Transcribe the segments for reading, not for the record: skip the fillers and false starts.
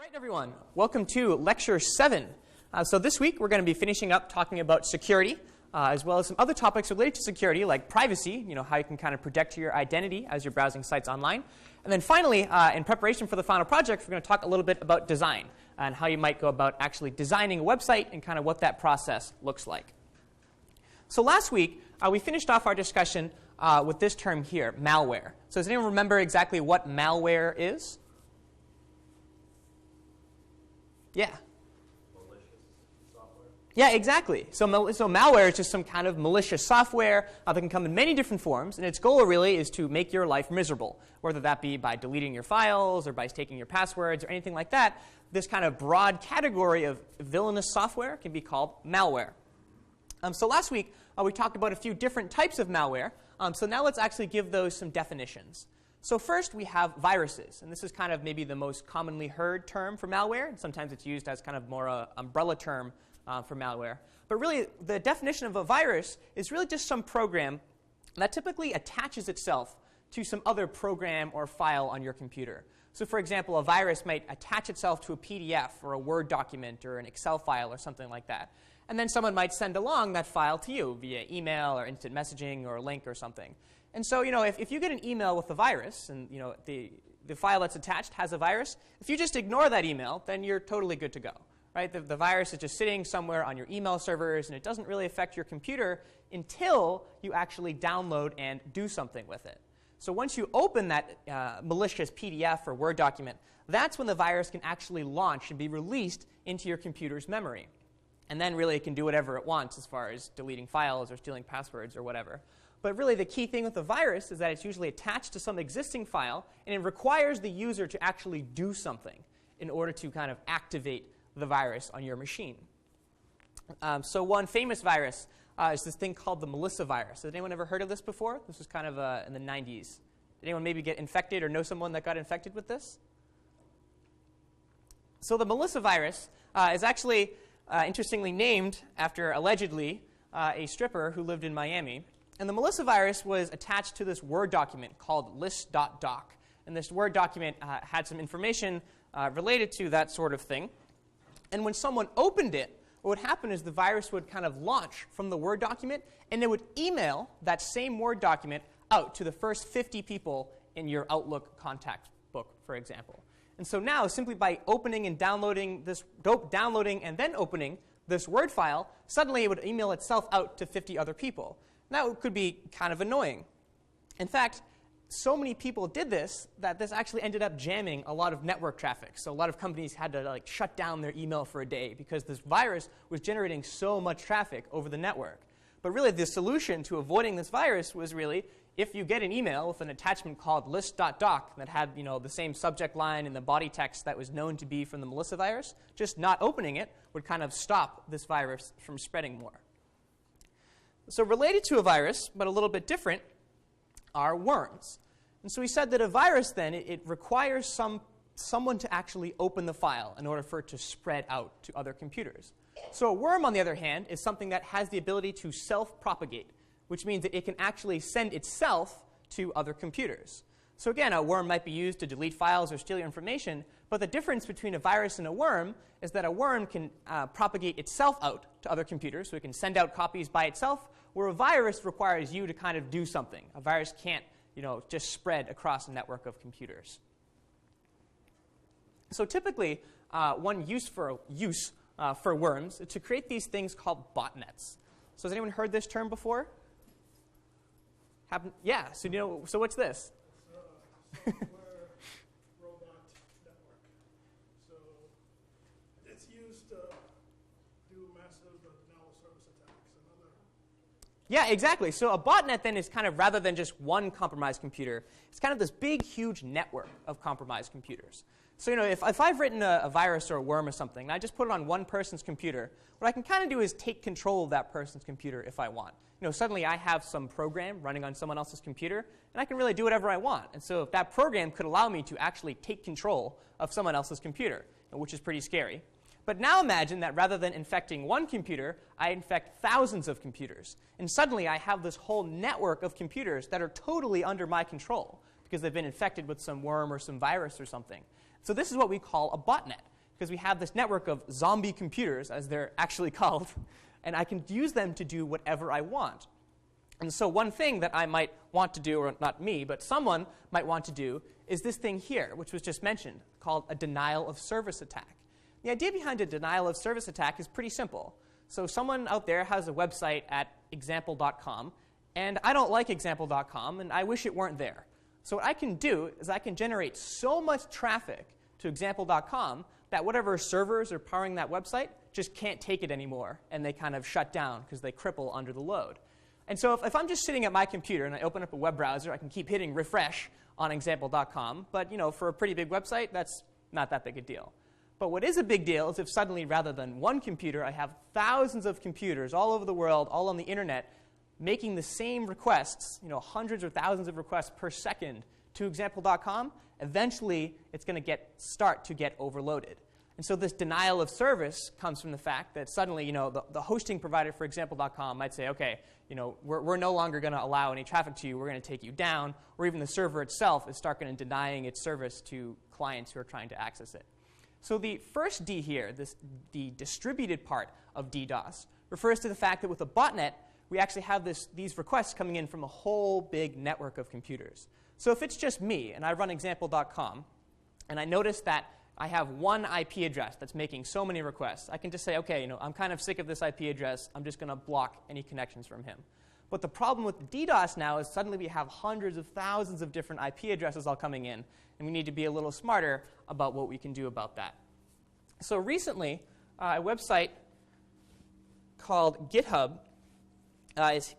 right, everyone. Welcome to Lecture 7. So this week, we're going to be finishing up talking about security, as well as some other topics related to security, like privacy, how you can kind of protect your identity as you're browsing sites online. And then finally, in preparation for the final project, we're going to talk a little bit about design and how you might go about actually designing a website and kind of what that process looks like. So last week, we finished off our discussion with this term here, malware. So does anyone remember exactly what malware is? Yeah. Malicious software. Yeah, exactly. So malware is just some kind of malicious software that can come in many different forms, and its goal really is to make your life miserable, whether that be by deleting your files or by taking your passwords or anything like that. This kind of broad category of villainous software can be called malware. So last week, we talked about a few different types of malware. So now let's actually give those some definitions. So first, we have viruses. And this is kind of maybe the most commonly heard term for malware. And sometimes it's used as kind of more an umbrella term for malware. But really, the definition of a virus is really just some program that typically attaches itself to some other program or file on your computer. So for example, a virus might attach itself to a PDF or a Word document or an Excel file or something like that. And then someone might send along that file to you via email or instant messaging or a link or something. And so, if you get an email with a virus and, the file that's attached has a virus, if you just ignore that email, then you're totally good to go, right? The virus is just sitting somewhere on your email servers, and it doesn't really affect your computer until you actually download and do something with it. So once you open that malicious PDF or Word document, that's when the virus can actually launch and be released into your computer's memory. And then really it can do whatever it wants as far as deleting files or stealing passwords or whatever. But really the key thing with the virus is that it's usually attached to some existing file, and it requires the user to actually do something in order to kind of activate the virus on your machine. So one famous virus is this thing called the Melissa virus. Has anyone ever heard of this before? This was kind of in the 90s. Did anyone maybe get infected or know someone that got infected with this? So the Melissa virus is actually interestingly named after, allegedly, a stripper who lived in Miami. And the Melissa virus was attached to this Word document called list.doc. And this Word document had some information related to that sort of thing. And when someone opened it, what would happen is the virus would kind of launch from the Word document, and it would email that same Word document out to the first 50 people in your Outlook contact book, for example. And so now, simply by opening and downloading and then opening this Word file, suddenly it would email itself out to 50 other people. Now, it could be kind of annoying. In fact, so many people did this that this actually ended up jamming a lot of network traffic. So a lot of companies had to shut down their email for a day because this virus was generating so much traffic over the network. But really, the solution to avoiding this virus was really, if you get an email with an attachment called list.doc that had the same subject line and the body text that was known to be from the Melissa virus, just not opening it would kind of stop this virus from spreading more. So related to a virus, but a little bit different, are worms. And so we said that a virus, then, it requires someone to actually open the file in order for it to spread out to other computers. So a worm, on the other hand, is something that has the ability to self-propagate, which means that it can actually send itself to other computers. So again, a worm might be used to delete files or steal your information, but the difference between a virus and a worm is that a worm can propagate itself out to other computers, so it can send out copies by itself, where a virus requires you to kind of do something. A virus can't just spread across a network of computers. So typically, one use for worms is to create these things called botnets. So has anyone heard this term before? Yeah, so what's this? Software robot network. So it's used to do massive denial of service attacks and other. Yeah, exactly. So a botnet then is kind of, rather than just one compromised computer, it's kind of this big, huge network of compromised computers. So if I've written a virus or a worm or something, and I just put it on one person's computer, what I can kind of do is take control of that person's computer if I want. Suddenly I have some program running on someone else's computer, and I can really do whatever I want. And so if that program could allow me to actually take control of someone else's computer, which is pretty scary. But now imagine that rather than infecting one computer, I infect thousands of computers. And suddenly I have this whole network of computers that are totally under my control because they've been infected with some worm or some virus or something. So this is what we call a botnet. because we have this network of zombie computers, as they're actually called, and I can use them to do whatever I want. And so one thing that I might want to do, or not me, but someone might want to do, is this thing here, which was just mentioned, called a denial of service attack. The idea behind a denial of service attack is pretty simple. So someone out there has a website at example.com, and I don't like example.com, and I wish it weren't there. So what I can do is I can generate so much traffic to example.com that whatever servers are powering that website just can't take it anymore, and they kind of shut down because they cripple under the load. And so if I'm just sitting at my computer and I open up a web browser, I can keep hitting refresh on example.com. But for a pretty big website, that's not that big a deal. But what is a big deal is if suddenly, rather than one computer, I have thousands of computers all over the world, all on the internet, making the same requests, hundreds or thousands of requests per second to example.com, eventually it's going to start to get overloaded. And so this denial of service comes from the fact that suddenly, the hosting provider for example.com might say, okay, we're no longer going to allow any traffic to you. We're going to take you down. Or even the server itself is start going to denying its service to clients who are trying to access it. So the first D here, the distributed part of DDoS, refers to the fact that with a botnet, we actually have these requests coming in from a whole big network of computers. So if it's just me, and I run example.com, and I notice that I have one IP address that's making so many requests, I can just say, okay, I'm kind of sick of this IP address. I'm just going to block any connections from him. But the problem with DDoS now is suddenly we have hundreds of thousands of different IP addresses all coming in, and we need to be a little smarter about what we can do about that. So recently, a website called GitHub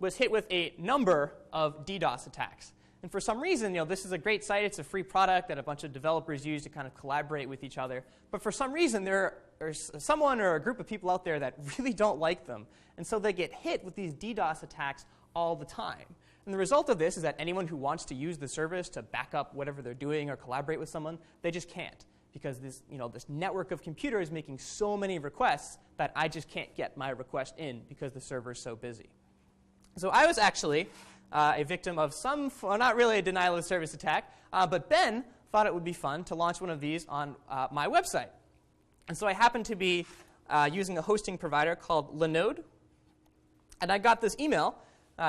was hit with a number of DDoS attacks. And for some reason, this is a great site. It's a free product that a bunch of developers use to kind of collaborate with each other. But for some reason, there's someone or a group of people out there that really don't like them. And so they get hit with these DDoS attacks all the time. And the result of this is that anyone who wants to use the service to back up whatever they're doing or collaborate with someone, they just can't. Because this network of computers is making so many requests that I just can't get my request in because the server is so busy. So I was actually a victim of not really a denial of service attack, but Ben thought it would be fun to launch one of these on my website. And so I happened to be using a hosting provider called Linode. And I got this email,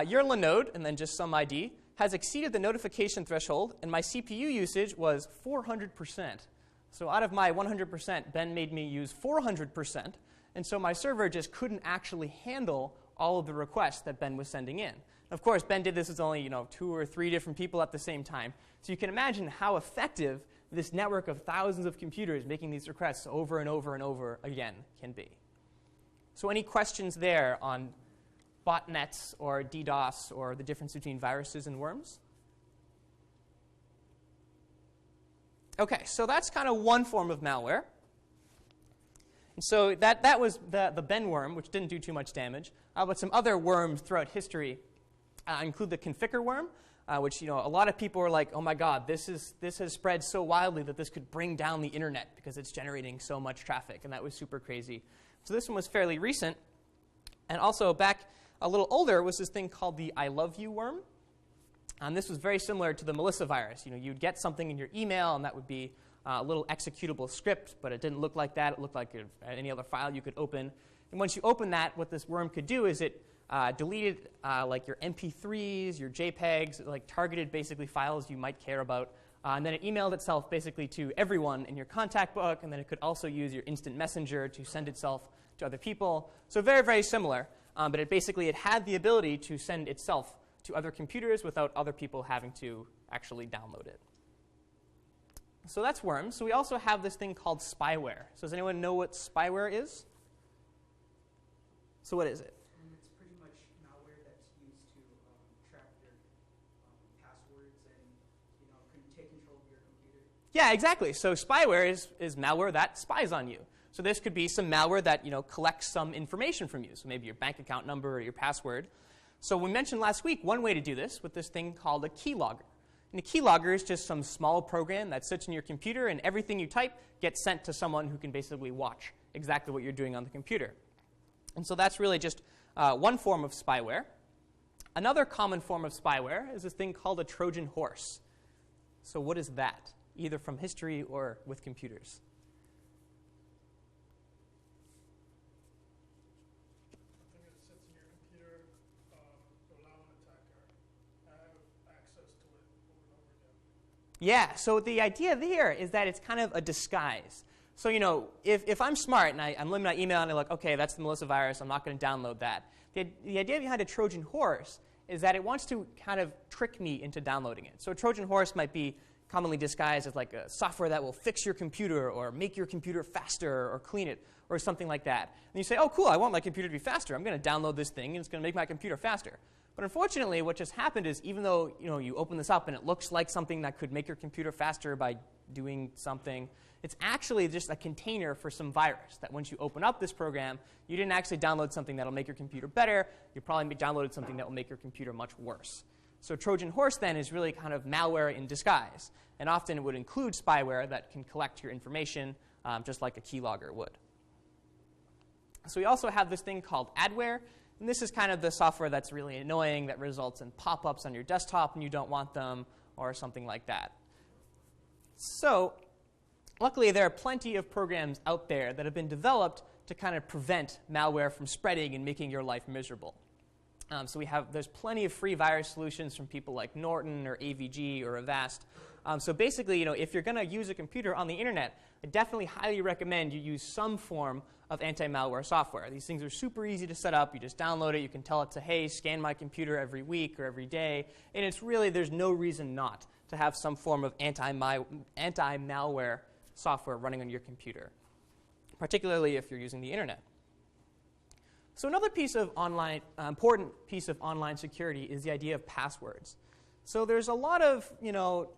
your Linode, and then just some ID, has exceeded the notification threshold, and my CPU usage was 400%. So out of my 100%, Ben made me use 400%. And so my server just couldn't actually handle all of the requests that Ben was sending in. Of course, Ben did this with only 2 or 3 different people at the same time. So you can imagine how effective this network of thousands of computers making these requests over and over and over again can be. So any questions there on botnets or DDoS or the difference between viruses and worms? OK, so that's kind of one form of malware. And so that was the Ben worm, which didn't do too much damage. But some other worms throughout history include the configure worm, which a lot of people are like, oh my god, this has spread so wildly that this could bring down the internet because it's generating so much traffic, and that was super crazy. So this one was fairly recent. And also back a little older was this thing called the I love you worm. And this was very similar to the Melissa virus. You'd get something in your email, and that would be a little executable script, but it didn't look like that. It looked like any other file you could open. And once you open that, what this worm could do is it deleted like your MP3s, your JPEGs, like targeted basically files you might care about. And then it emailed itself basically to everyone in your contact book, and then it could also use your instant messenger to send itself to other people. So very, very similar. But it had the ability to send itself to other computers without other people having to actually download it. So that's worms. So we also have this thing called spyware. So does anyone know what spyware is? So what is it? It's pretty much malware that's used to track your passwords and take control of your computer. Yeah, exactly. So spyware is malware that spies on you. So this could be some malware that collects some information from you. So maybe your bank account number or your password. So we mentioned last week one way to do this with this thing called a keylogger. And a keylogger is just some small program that sits in your computer, and everything you type gets sent to someone who can basically watch exactly what you're doing on the computer. And so that's really just one form of spyware. Another common form of spyware is this thing called a Trojan horse. So what is that, either from history or with computers? Yeah, so the idea there is that it's kind of a disguise. So, if I'm smart and I'm looking at my email and I look, okay, that's the Melissa virus, I'm not going to download that. The idea behind a Trojan horse is that it wants to kind of trick me into downloading it. So a Trojan horse might be commonly disguised as like a software that will fix your computer or make your computer faster or clean it or something like that. And you say, oh, cool, I want my computer to be faster. I'm going to download this thing, and it's going to make my computer faster. But unfortunately, what just happened is even though you open this up and it looks like something that could make your computer faster by doing something, it's actually just a container for some virus that once you open up this program, you didn't actually download something that will make your computer better. You probably downloaded something that will make your computer much worse. So Trojan horse then is really kind of malware in disguise. And often it would include spyware that can collect your information just like a keylogger would. So we also have this thing called adware. And this is kind of the software that's really annoying that results in pop-ups on your desktop when you don't want them or something like that. So luckily, there are plenty of programs out there that have been developed to kind of prevent malware from spreading and making your life miserable. So there's plenty of free virus solutions from people like Norton or AVG or Avast. So basically, if you're going to use a computer on the internet, I definitely highly recommend you use some form of anti-malware software. These things are super easy to set up. You just download it. You can tell it to, hey, scan my computer every week or every day. And it's really, there's no reason not to have some form of anti-malware software running on your computer, particularly if you're using the internet. So another piece of important piece of online security is the idea of passwords. So there's a lot of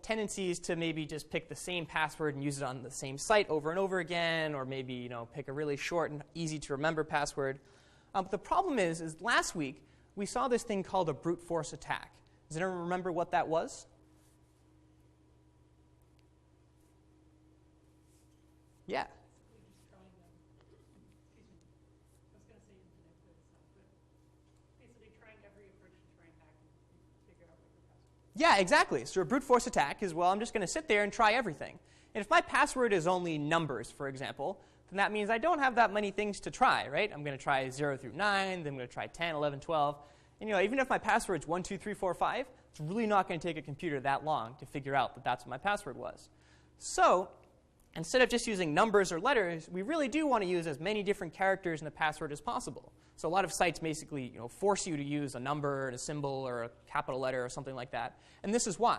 tendencies to maybe just pick the same password and use it on the same site over and over again, or maybe pick a really short and easy to remember password. But the problem is last week we saw this thing called a brute force attack. Does anyone remember what that was? Yeah. Yeah, exactly. So a brute force attack is, well, I'm just going to sit there and try everything. And if my password is only numbers, for example, then that means I don't have that many things to try, right? I'm going to try 0 through 9, then I'm going to try 10, 11, 12. And even if my password's 1, 2, 3, 4, 5, it's really not going to take a computer that long to figure out that that's what my password was. So instead of just using numbers or letters, we really do want to use as many different characters in the password as possible. So a lot of sites basically force you to use a number and a symbol or a capital letter or something like that. And this is why.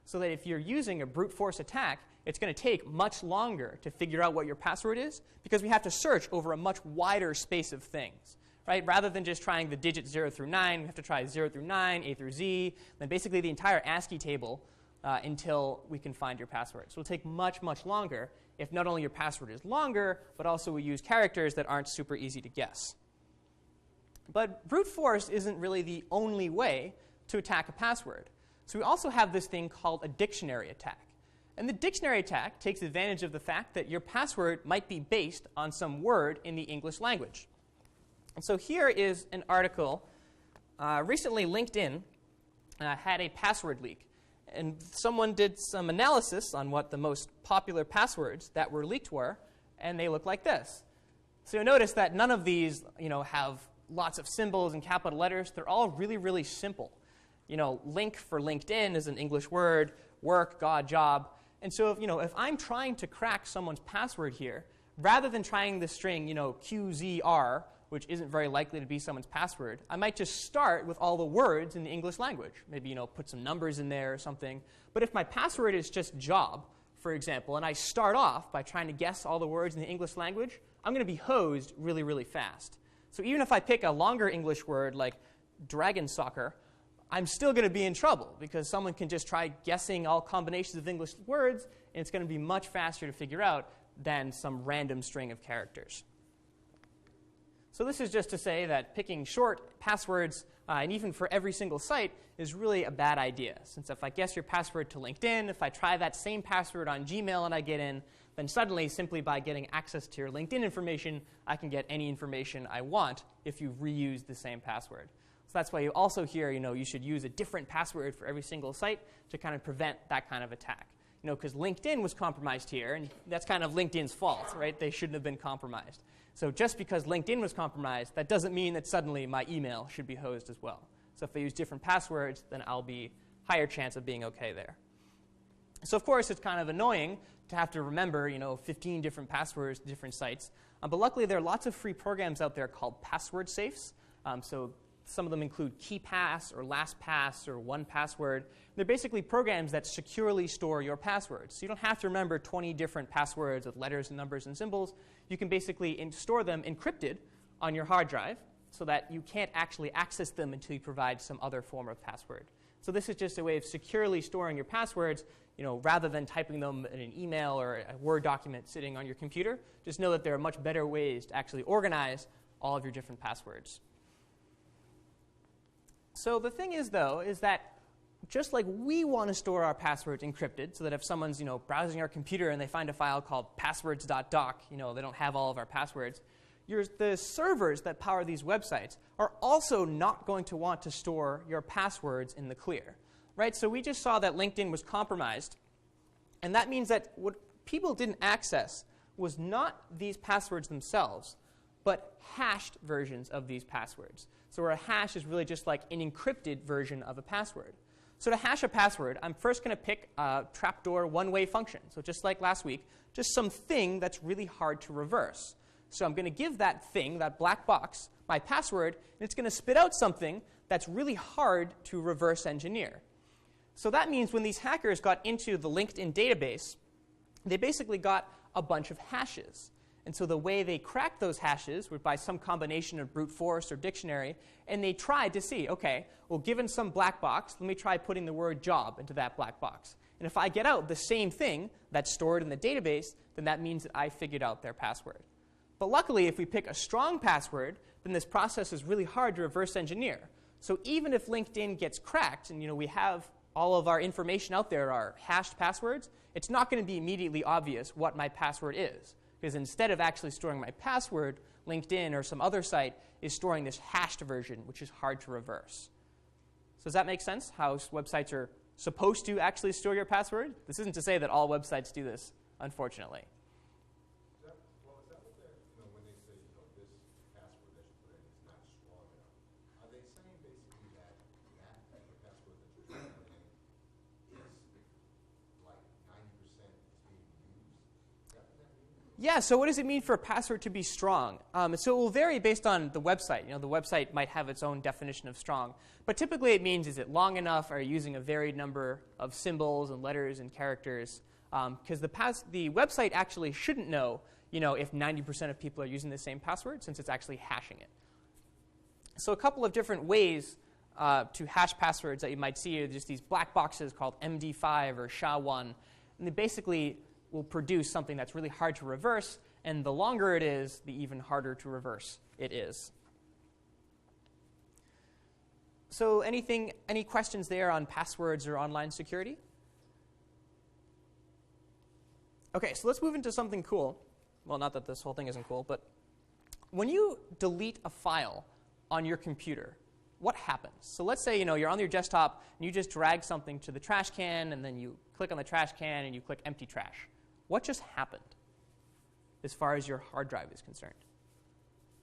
So that if you're using a brute force attack, it's going to take much longer to figure out what your password is because we have to search over a much wider space of things. Right? Rather than just trying the digits 0 through 9, we have to try 0 through 9, A through Z, then basically the entire ASCII table until we can find your password. So it'll take much, much longer if not only your password is longer, but also we use characters that aren't super easy to guess. But brute force isn't really the only way to attack a password. So we also have this thing called a dictionary attack. And the dictionary attack takes advantage of the fact that your password might be based on some word in the English language. And so here is an article. Recently, LinkedIn had a password leak. And someone did some analysis on what the most popular passwords that were leaked were, and they look like this. So you'll notice that none of these have lots of symbols and capital letters. They're all really, really simple. Link for LinkedIn is an English word, work, God, job. And so if I'm trying to crack someone's password here, rather than trying the string QZR, which isn't very likely to be someone's password, I might just start with all the words in the English language. Maybe put some numbers in there or something. But if my password is just job, for example, and I start off by trying to guess all the words in the English language, I'm going to be hosed really, really fast. So even if I pick a longer English word like dragon soccer, I'm still going to be in trouble because someone can just try guessing all combinations of English words, and it's going to be much faster to figure out than some random string of characters. So this is just to say that picking short passwords, and even for every single site, is really a bad idea. Since if I guess your password to LinkedIn, if I try that same password on Gmail and I get in, then suddenly, simply by getting access to your LinkedIn information, I can get any information I want if you reuse the same password. So that's why you also hear, you should use a different password for every single site to kind of prevent that kind of attack. Because LinkedIn was compromised here, and that's kind of LinkedIn's fault, right? They shouldn't have been compromised. So just because LinkedIn was compromised, that doesn't mean that suddenly my email should be hosed as well. So if I use different passwords, then I'll be higher chance of being okay there. So of course, it's kind of annoying to have to remember, 15 different passwords to different sites. But luckily, there are lots of free programs out there called password safes. So some of them include KeePass or LastPass or 1Password. They're basically programs that securely store your passwords. So you don't have to remember 20 different passwords with letters and numbers and symbols. You can basically store them encrypted on your hard drive so that you can't actually access them until you provide some other form of password. So this is just a way of securely storing your passwords, rather than typing them in an email or a Word document sitting on your computer. Just know that there are much better ways to actually organize all of your different passwords. So the thing is, though, is that just like we want to store our passwords encrypted so that if someone's browsing our computer and they find a file called passwords.doc, they don't have all of our passwords, the servers that power these websites are also not going to want to store your passwords in the clear. Right? So we just saw that LinkedIn was compromised, and that means that what people didn't access was not these passwords themselves, but hashed versions of these passwords. So where a hash is really just like an encrypted version of a password. So to hash a password, I'm first going to pick a trapdoor one-way function. So just like last week, just something that's really hard to reverse. So I'm going to give that thing, that black box, my password, and it's going to spit out something that's really hard to reverse engineer. So that means when these hackers got into the LinkedIn database, they basically got a bunch of hashes. And so the way they cracked those hashes was by some combination of brute force or dictionary, and they tried to see, okay, well, given some black box, let me try putting the word job into that black box. And if I get out the same thing that's stored in the database, then that means that I figured out their password. But luckily, if we pick a strong password, then this process is really hard to reverse engineer. So even if LinkedIn gets cracked, and we have all of our information out there are hashed passwords, it's not going to be immediately obvious what my password is. Because instead of actually storing my password, LinkedIn or some other site is storing this hashed version, which is hard to reverse. So does that make sense, how websites are supposed to actually store your password? This isn't to say that all websites do this, unfortunately. Is that what they're, when they say, this password that you put in is not strong enough, are they saying basically that type of password that you're trying to put in is like 90% is being used? Is that what that means? Yeah, so what does it mean for a password to be strong? So it will vary based on the website. The website might have its own definition of strong. But typically it means, is it long enough? Are you using a varied number of symbols and letters and characters? Because the website actually shouldn't know, if 90% of people are using the same password, since it's actually hashing it. So a couple of different ways to hash passwords that you might see are just these black boxes called MD5 or SHA-1. And they basically will produce something that's really hard to reverse, and the longer it is, the even harder to reverse it is. So any questions there on passwords or online security? Okay, so let's move into something cool. Well, not that this whole thing isn't cool, but when you delete a file on your computer, what happens? So let's say you're on your desktop and you just drag something to the trash can, and then you click on the trash can and you click empty trash. What just happened as far as your hard drive is concerned?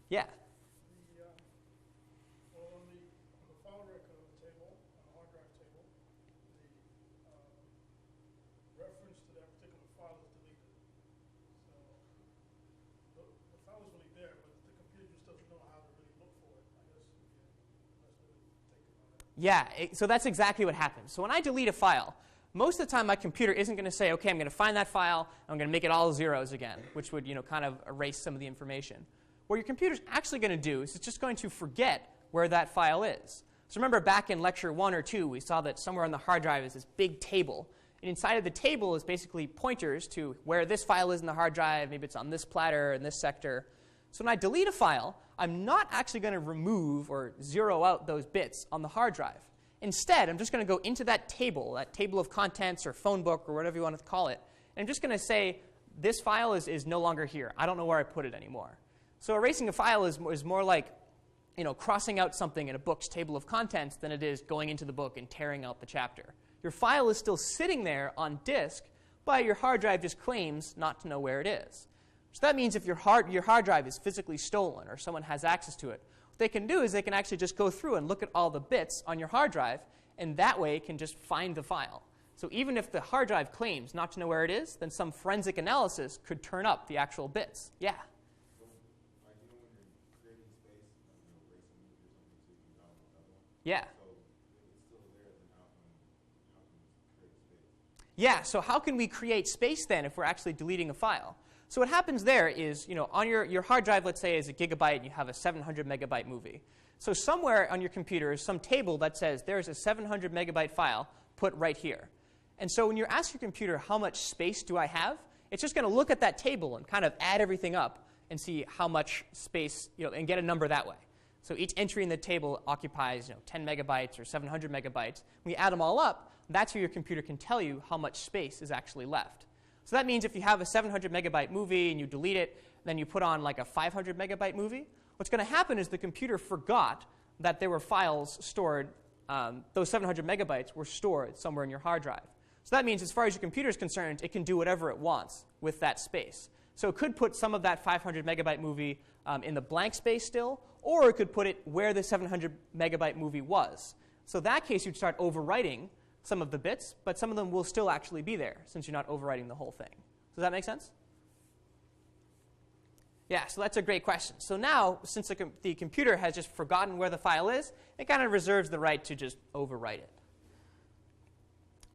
Yeah. On the file record table, on the hard drive table, the reference to that particular file is deleted. So the file is really there, but the computer just doesn't know how to really look for it. I guess let's really think about that. Yeah, so that's exactly what happens. So when I delete a file, most of the time my computer isn't going to say, okay, I'm going to find that file, I'm going to make it all zeros again, which would kind of erase some of the information. What your computer's actually going to do is it's just going to forget where that file is. So remember back in lecture 1 or 2, we saw that somewhere on the hard drive is this big table. And inside of the table is basically pointers to where this file is in the hard drive. Maybe it's on this platter in this sector. So when I delete a file, I'm not actually going to remove or zero out those bits on the hard drive. Instead, I'm just going to go into that table of contents or phone book or whatever you want to call it, and I'm just going to say, this file is no longer here. I don't know where I put it anymore. So erasing a file is more like crossing out something in a book's table of contents than it is going into the book and tearing out the chapter. Your file is still sitting there on disk, but your hard drive just claims not to know where it is. So that means if your hard drive is physically stolen or someone has access to it, what they can do is they can actually just go through and look at all the bits on your hard drive, and that way can just find the file. So even if the hard drive claims not to know where it is, then some forensic analysis could turn up the actual bits. Yeah? So, like, when you're creating space, like, erase a movie or something so you can download another one. Yeah. So it's still there, then how can you create space? Yeah, so how can we create space then if we're actually deleting a file? So what happens there is, on your hard drive, let's say, is a gigabyte, and you have a 700 megabyte movie. So somewhere on your computer is some table that says there's a 700 megabyte file put right here. And so when you ask your computer, how much space do I have, it's just going to look at that table and kind of add everything up and see how much space, and get a number that way. So each entry in the table occupies 10 megabytes or 700 megabytes. When you add them all up, that's where your computer can tell you how much space is actually left. So that means if you have a 700 megabyte movie and you delete it, then you put on like a 500 megabyte movie, what's going to happen is the computer forgot that there were files stored, those 700 megabytes were stored somewhere in your hard drive. So that means as far as your computer is concerned, it can do whatever it wants with that space. So it could put some of that 500 megabyte movie in the blank space still, or it could put it where the 700 megabyte movie was. So in that case, you'd start overwriting some of the bits, but some of them will still actually be there since you're not overwriting the whole thing. Does that make sense? Yeah, so that's a great question. So now, since the computer has just forgotten where the file is, it kind of reserves the right to just overwrite it.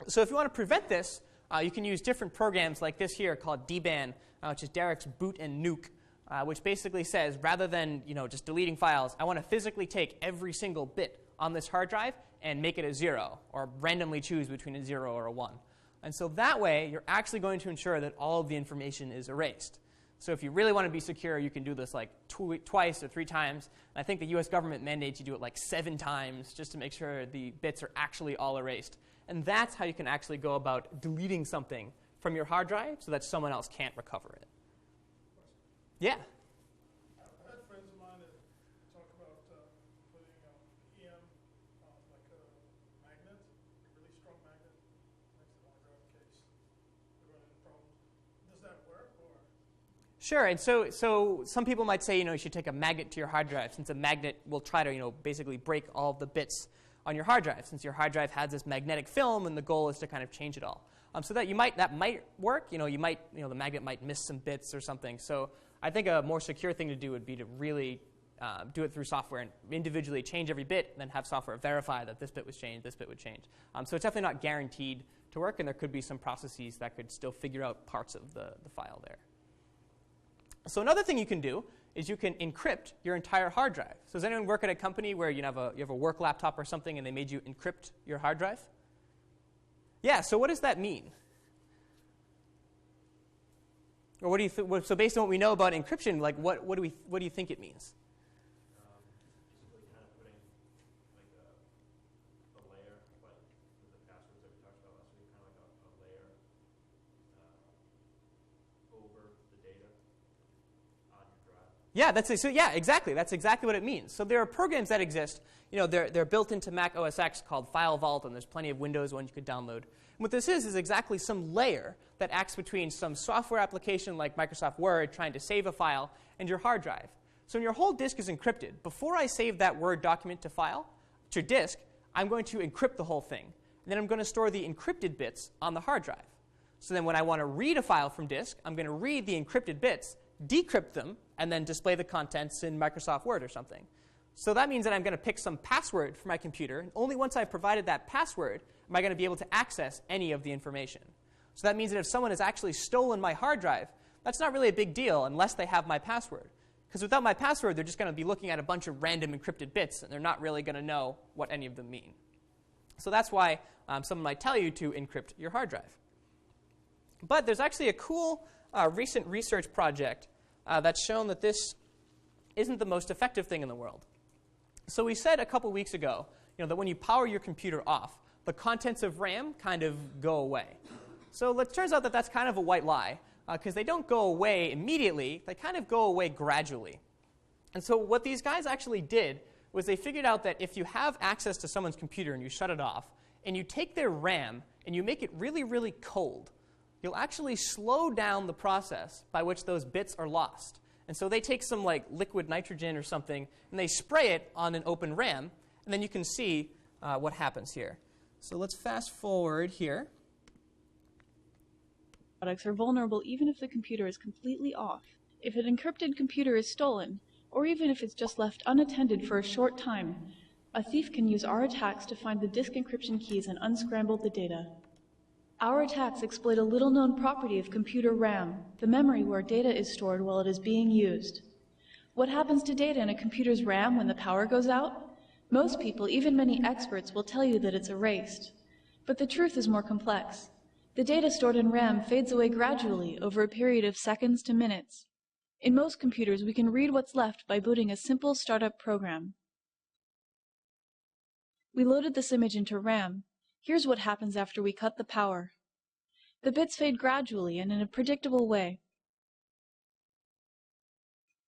So if you want to prevent this, you can use different programs like this here called dban, which is Derek's boot and nuke, which basically says rather than just deleting files, I want to physically take every single bit on this hard drive and make it a 0, or randomly choose between a 0 or a 1. And so that way, you're actually going to ensure that all of the information is erased. So if you really want to be secure, you can do this like twice or 3 times. And I think the US government mandates you do it like 7 times just to make sure the bits are actually all erased. And that's how you can actually go about deleting something from your hard drive so that someone else can't recover it. Yeah? I've had friends of mine that talk about putting EM, like a magnet, a really strong magnet, next to the hard drive in case they run into problems. Does that work, or? Sure, and so some people might say, you should take a magnet to your hard drive, since a magnet will try to, basically break all of the bits on your hard drive, since your hard drive has this magnetic film, and the goal is to kind of change it all. So that might work. The magnet might miss some bits or something. So I think a more secure thing to do would be to really do it through software and individually change every bit, and then have software verify that this bit was changed, this bit would change. So it's definitely not guaranteed to work, and there could be some processes that could still figure out parts of the file there. So another thing you can do is you can encrypt your entire hard drive. So does anyone work at a company where you have a work laptop or something and they made you encrypt your hard drive? Yeah, so what does that mean? Or what do you so based on what we know about encryption, like what do you think it means? Basically kind of putting like a layer, like with the passwords that we talked about last week, kind of like a layer over the data on your drive. Yeah, exactly. That's exactly what it means. So there are programs that exist. They're built into Mac OS X called File Vault, and there's plenty of Windows ones you could download. And what this is exactly some layer that acts between some software application like Microsoft Word trying to save a file and your hard drive. So when your whole disk is encrypted, before I save that Word document to disk, I'm going to encrypt the whole thing. And then I'm going to store the encrypted bits on the hard drive. So then when I want to read a file from disk, I'm going to read the encrypted bits, decrypt them, and then display the contents in Microsoft Word or something. So that means that I'm going to pick some password for my computer, and only once I've provided that password am I going to be able to access any of the information. So that means that if someone has actually stolen my hard drive, that's not really a big deal unless they have my password. Because without my password, they're just going to be looking at a bunch of random encrypted bits, and they're not really going to know what any of them mean. So that's why someone might tell you to encrypt your hard drive. But there's actually a cool recent research project that's shown that this isn't the most effective thing in the world. So we said a couple weeks ago that when you power your computer off, the contents of RAM kind of go away. So it turns out that that's kind of a white lie, because they don't go away immediately. They kind of go away gradually. And so what these guys actually did was they figured out that if you have access to someone's computer and you shut it off, and you take their RAM and you make it really, really cold, you'll actually slow down the process by which those bits are lost. And so they take some like liquid nitrogen or something, and they spray it on an open RAM, and then you can see what happens here. So let's fast forward here. products are vulnerable even if the computer is completely off. If an encrypted computer is stolen, or even if it's just left unattended for a short time, a thief can use our attacks to find the disk encryption keys and unscramble the data. Our attacks exploit a little-known property of computer RAM, the memory where data is stored while it is being used. What happens to data in a computer's RAM when the power goes out? Most people, even many experts, will tell you that it's erased. But the truth is more complex. The data stored in RAM fades away gradually over a period of seconds to minutes. In most computers, we can read what's left by booting a simple startup program. We loaded this image into RAM. Here's what happens after we cut the power. The bits fade gradually and in a predictable way.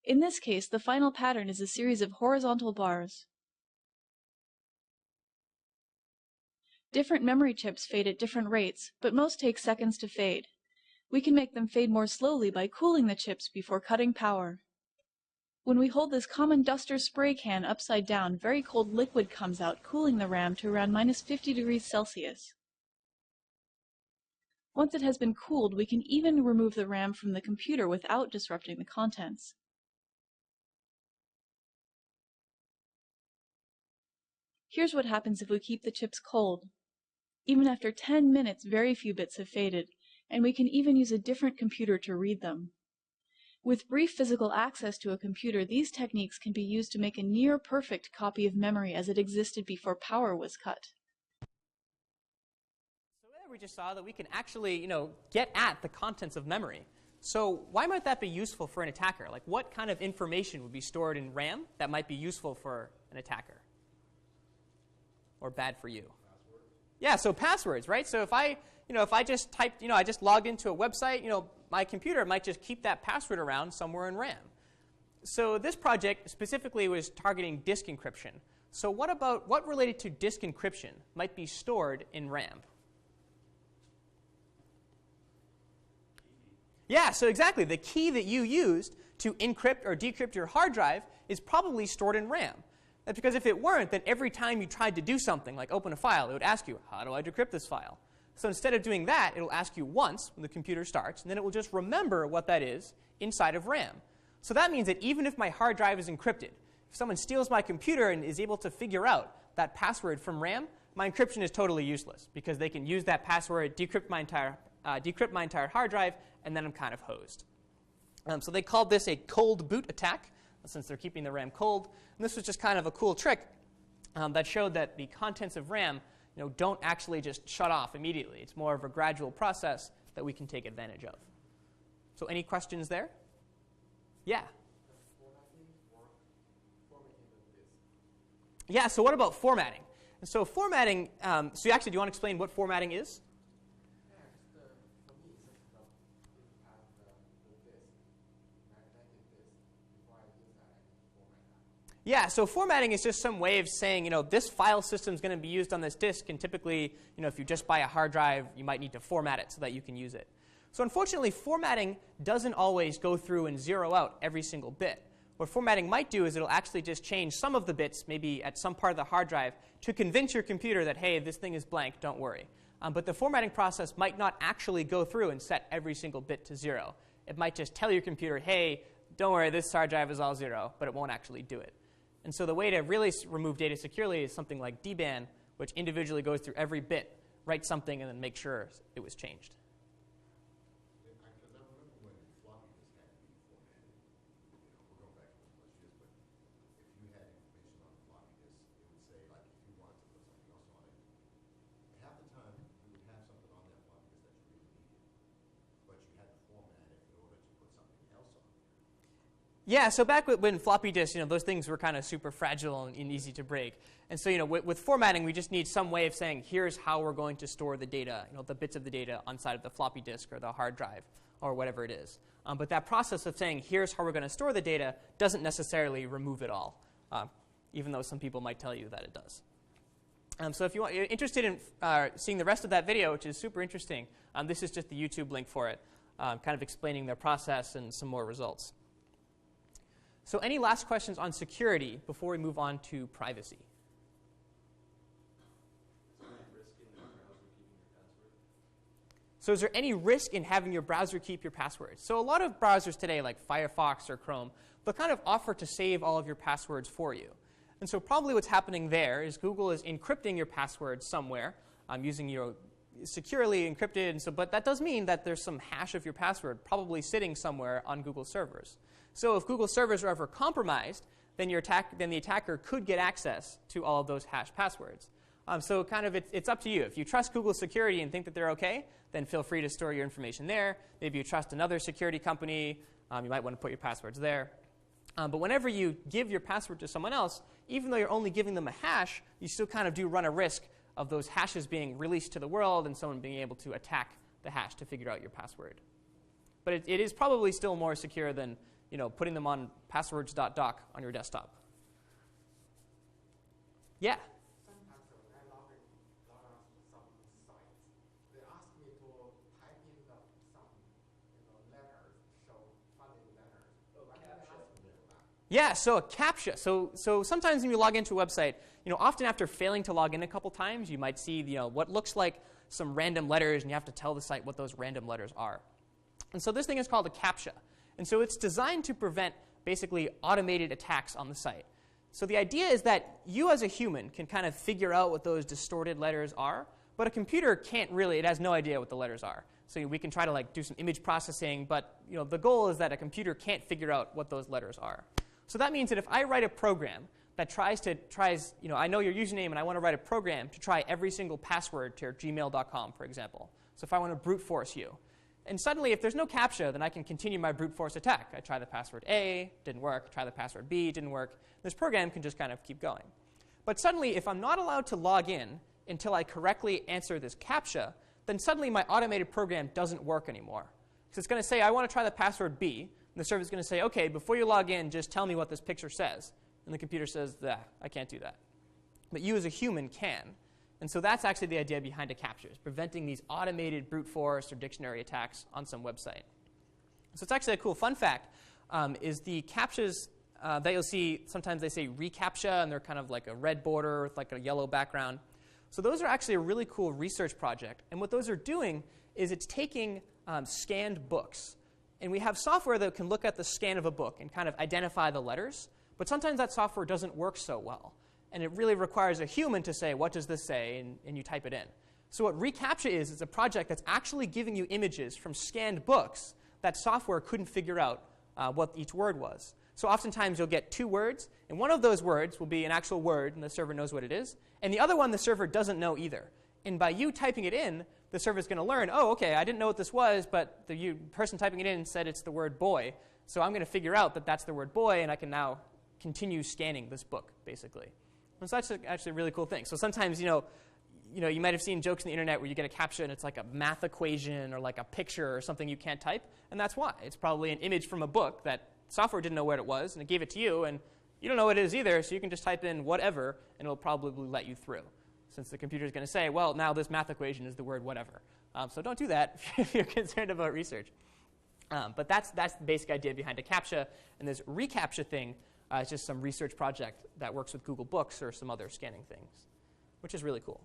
In this case, the final pattern is a series of horizontal bars. Different memory chips fade at different rates, but most take seconds to fade. We can make them fade more slowly by cooling the chips before cutting power. When we hold this common duster spray can upside down, very cold liquid comes out, cooling the RAM to around -50°C. Once it has been cooled, we can even remove the RAM from the computer without disrupting the contents. Here's what happens if we keep the chips cold. Even after 10 minutes, very few bits have faded, and we can even use a different computer to read them. With brief physical access to a computer, these techniques can be used to make a near-perfect copy of memory as it existed before power was cut. So there we just saw that we can actually, get at the contents of memory. So why might that be useful for an attacker? Like, what kind of information would be stored in RAM that might be useful for an attacker? Or bad for you? Passwords. Yeah, so passwords, right? So if I just typed, I just logged into a website, my computer might just keep that password around somewhere in RAM. So this project specifically was targeting disk encryption. So what related to disk encryption might be stored in RAM? Yeah, so exactly. The key that you used to encrypt or decrypt your hard drive is probably stored in RAM. That's because if it weren't, then every time you tried to do something, like open a file, it would ask you, how do I decrypt this file? So instead of doing that, it'll ask you once when the computer starts, and then it will just remember what that is inside of RAM. So that means that even if my hard drive is encrypted, if someone steals my computer and is able to figure out that password from RAM, my encryption is totally useless because they can use that password, decrypt my entire hard drive, and then I'm kind of hosed. So they called this a cold boot attack, since they're keeping the RAM cold. And this was just kind of a cool trick that showed that the contents of RAM don't actually just shut off immediately. It's more of a gradual process that we can take advantage of. So any questions there? Yeah? Yeah, so what about formatting? And so formatting, so actually, do you want to explain what formatting is? Yeah, so formatting is just some way of saying, this file system is going to be used on this disk, and typically, if you just buy a hard drive, you might need to format it so that you can use it. So unfortunately, formatting doesn't always go through and zero out every single bit. What formatting might do is it'll actually just change some of the bits, maybe at some part of the hard drive, to convince your computer that, hey, this thing is blank, don't worry. But the formatting process might not actually go through and set every single bit to 0. It might just tell your computer, hey, don't worry, this hard drive is all 0, but it won't actually do it. And so the way to really remove data securely is something like dban, which individually goes through every bit, writes something, and then make sure it was changed. Because I remember when floppy disk had to be formatted. We're going back to much years, but if you had information on the floppy disk, it would say, like, if you wanted to put something else on it, half the time you would have something on that floppy disk that you really needed, but you had to format it in order to put something else on there. Yeah, so back when floppy disks, those things were kind of super fragile and easy to break. And so, with formatting, we just need some way of saying, here's how we're going to store the data, the bits of the data inside of the floppy disk or the hard drive or whatever it is. But that process of saying, here's how we're going to store the data doesn't necessarily remove it all, even though some people might tell you that it does. So if you're interested in seeing the rest of that video, which is super interesting, this is just the YouTube link for it, kind of explaining their process and some more results. So any last questions on security before we move on to privacy? So is there any risk in having your browser keep your passwords? So a lot of browsers today, like Firefox or Chrome, they'll kind of offer to save all of your passwords for you. And so probably what's happening there is Google is encrypting your passwords somewhere, using your securely encrypted. And so, but that does mean that there's some hash of your password probably sitting somewhere on Google servers. So if Google servers are ever compromised, then the attacker could get access to all of those hashed passwords. So kind of it's up to you. If you trust Google security and think that they're okay, then feel free to store your information there. Maybe you trust another security company. You might want to put your passwords there. But whenever you give your password to someone else, even though you're only giving them a hash, you still kind of do run a risk of those hashes being released to the world and someone being able to attack the hash to figure out your password. But it is probably still more secure than putting them on passwords.doc on your desktop. Yeah? Sometimes when I log on to some sites, they ask me to type in some letters, show funny letters. Why do they ask me to do that? Yeah, so a CAPTCHA. So sometimes when you log into a website, often after failing to log in a couple times, you might see what looks like some random letters, and you have to tell the site what those random letters are. And so this thing is called a CAPTCHA. And so it's designed to prevent basically automated attacks on the site. So the idea is that you as a human can kind of figure out what those distorted letters are, but a computer can't really. It has no idea what the letters are. So we can try to do some image processing, but the goal is that a computer can't figure out what those letters are. So that means that if I write a program that tries, I know your username and I want to write a program to try every single password to your gmail.com, for example. So if I want to brute force you. And suddenly, if there's no CAPTCHA, then I can continue my brute force attack. I try the password A, didn't work. Try the password B, didn't work. This program can just kind of keep going. But suddenly, if I'm not allowed to log in until I correctly answer this CAPTCHA, then suddenly my automated program doesn't work anymore. So it's going to say, I want to try the password B. And the server is going to say, OK, before you log in, just tell me what this picture says. And the computer says, I can't do that. But you as a human can. And so that's actually the idea behind a CAPTCHA, is preventing these automated brute force or dictionary attacks on some website. So it's actually a cool fun fact, is the CAPTCHAs that you'll see, sometimes they say reCAPTCHA, and they're kind of like a red border with like a yellow background. So those are actually a really cool research project. And what those are doing is it's taking scanned books. And we have software that can look at the scan of a book and kind of identify the letters. But sometimes that software doesn't work so well. And it really requires a human to say, what does this say? And you type it in. So what reCAPTCHA is, it's a project that's actually giving you images from scanned books that software couldn't figure out what each word was. So oftentimes you'll get two words, and one of those words will be an actual word, and the server knows what it is. And the other one, the server doesn't know either. And by you typing it in, the server is going to learn, oh, OK, I didn't know what this was, but the person typing it in said it's the word boy. So I'm going to figure out that that's the word boy, and I can now continue scanning this book, basically. And so that's actually a really cool thing. So sometimes, you might have seen jokes on the internet where you get a CAPTCHA and it's like a math equation or like a picture or something you can't type. And that's why. It's probably an image from a book that software didn't know what it was, and it gave it to you, and you don't know what it is either, so you can just type in whatever, and it'll probably let you through, since the computer is going to say, well, now this math equation is the word whatever. So don't do that if you're concerned about research. But that's the basic idea behind a CAPTCHA, and this reCAPTCHA thing is just some research project that works with Google Books or some other scanning things, which is really cool.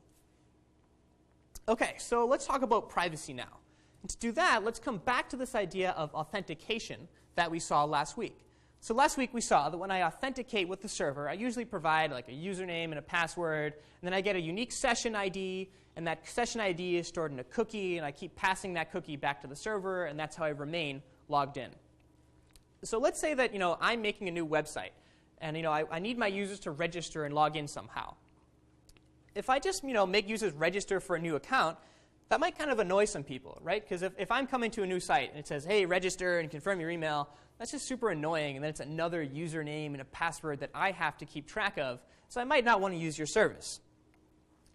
OK, so let's talk about privacy now. And to do that, let's come back to this idea of authentication that we saw last week. So last week we saw that when I authenticate with the server, I usually provide like a username and a password, and then I get a unique session ID, and that session ID is stored in a cookie, and I keep passing that cookie back to the server, and that's how I remain logged in. So let's say that I'm making a new website, and I need my users to register and log in somehow. If I just make users register for a new account, that might kind of annoy some people, right? Because if I'm coming to a new site and it says, hey, register and confirm your email, that's just super annoying, and then it's another username and a password that I have to keep track of, so I might not want to use your service.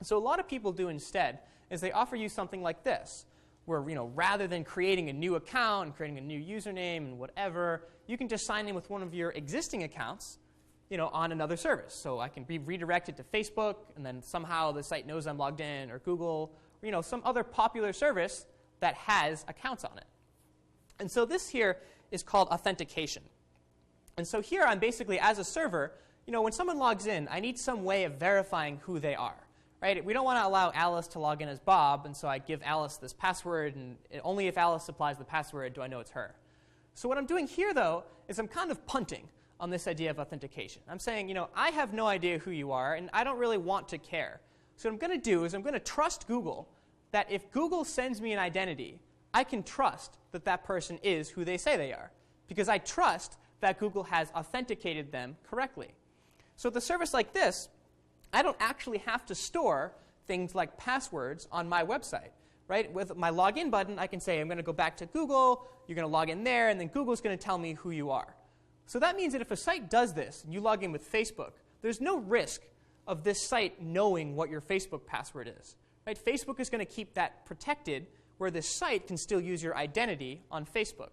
So a lot of people do instead is they offer you something like this, where rather than creating a new account and creating a new username and whatever, you can just sign in with one of your existing accounts on another service. So I can be redirected to Facebook, and then somehow the site knows I'm logged in, or Google, or some other popular service that has accounts on it. And so this here is called authentication. And so here I'm basically, as a server, when someone logs in, I need some way of verifying who they are. right? We don't want to allow Alice to log in as Bob, and so I give Alice this password, and only if Alice supplies the password do I know it's her. So what I'm doing here, though, is I'm kind of punting on this idea of authentication. I'm saying, you know, I have no idea who you are, and I don't really want to care. So what I'm going to do is I'm going to trust Google that if Google sends me an identity, I can trust that that person is who they say they are, because I trust that Google has authenticated them correctly. So with a service like this, I don't actually have to store things like passwords on my website. Right? With my login button, I can say, I'm going to go back to Google, you're going to log in there, and then Google's going to tell me who you are. So that means that if a site does this, and you log in with Facebook, there's no risk of this site knowing what your Facebook password is. Right? Facebook is going to keep that protected, where this site can still use your identity on Facebook.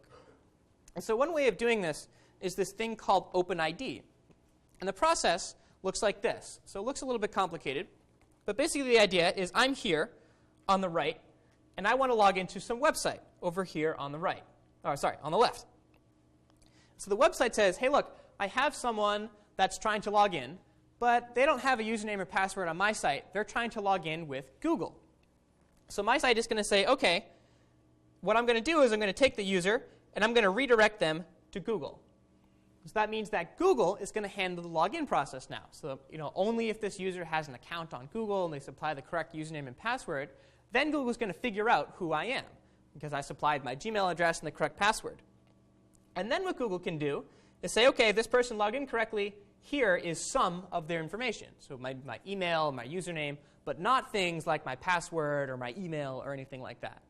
And so one way of doing this is this thing called OpenID. And the process looks like this. So it looks a little bit complicated, but basically the idea is I'm here on the right, and I want to log into some website over here on the right. Oh, sorry, on the left. So the website says, hey, look, I have someone that's trying to log in, but they don't have a username or password on my site. They're trying to log in with Google. So my site is going to say, OK, what I'm going to do is I'm going to take the user, and I'm going to redirect them to Google. So that means that Google is going to handle the login process now. So only if this user has an account on Google and they supply the correct username and password, then Google's going to figure out who I am, because I supplied my Gmail address and the correct password. And then what Google can do is say, OK, this person logged in correctly. Here is some of their information. So my email, my username, but not things like my password or my email or anything like that.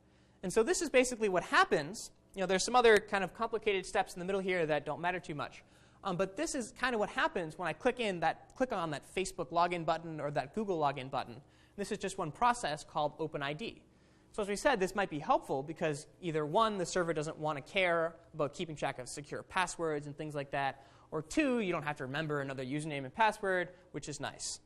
And so this is basically what happens. There's some other kind of complicated steps in the middle here that don't matter too much. But this is kind of what happens when I click on that Facebook login button or that Google login button. This is just one process called OpenID. So as we said, this might be helpful because either one, the server doesn't want to care about keeping track of secure passwords and things like that, or two, you don't have to remember another username and password, which is nice.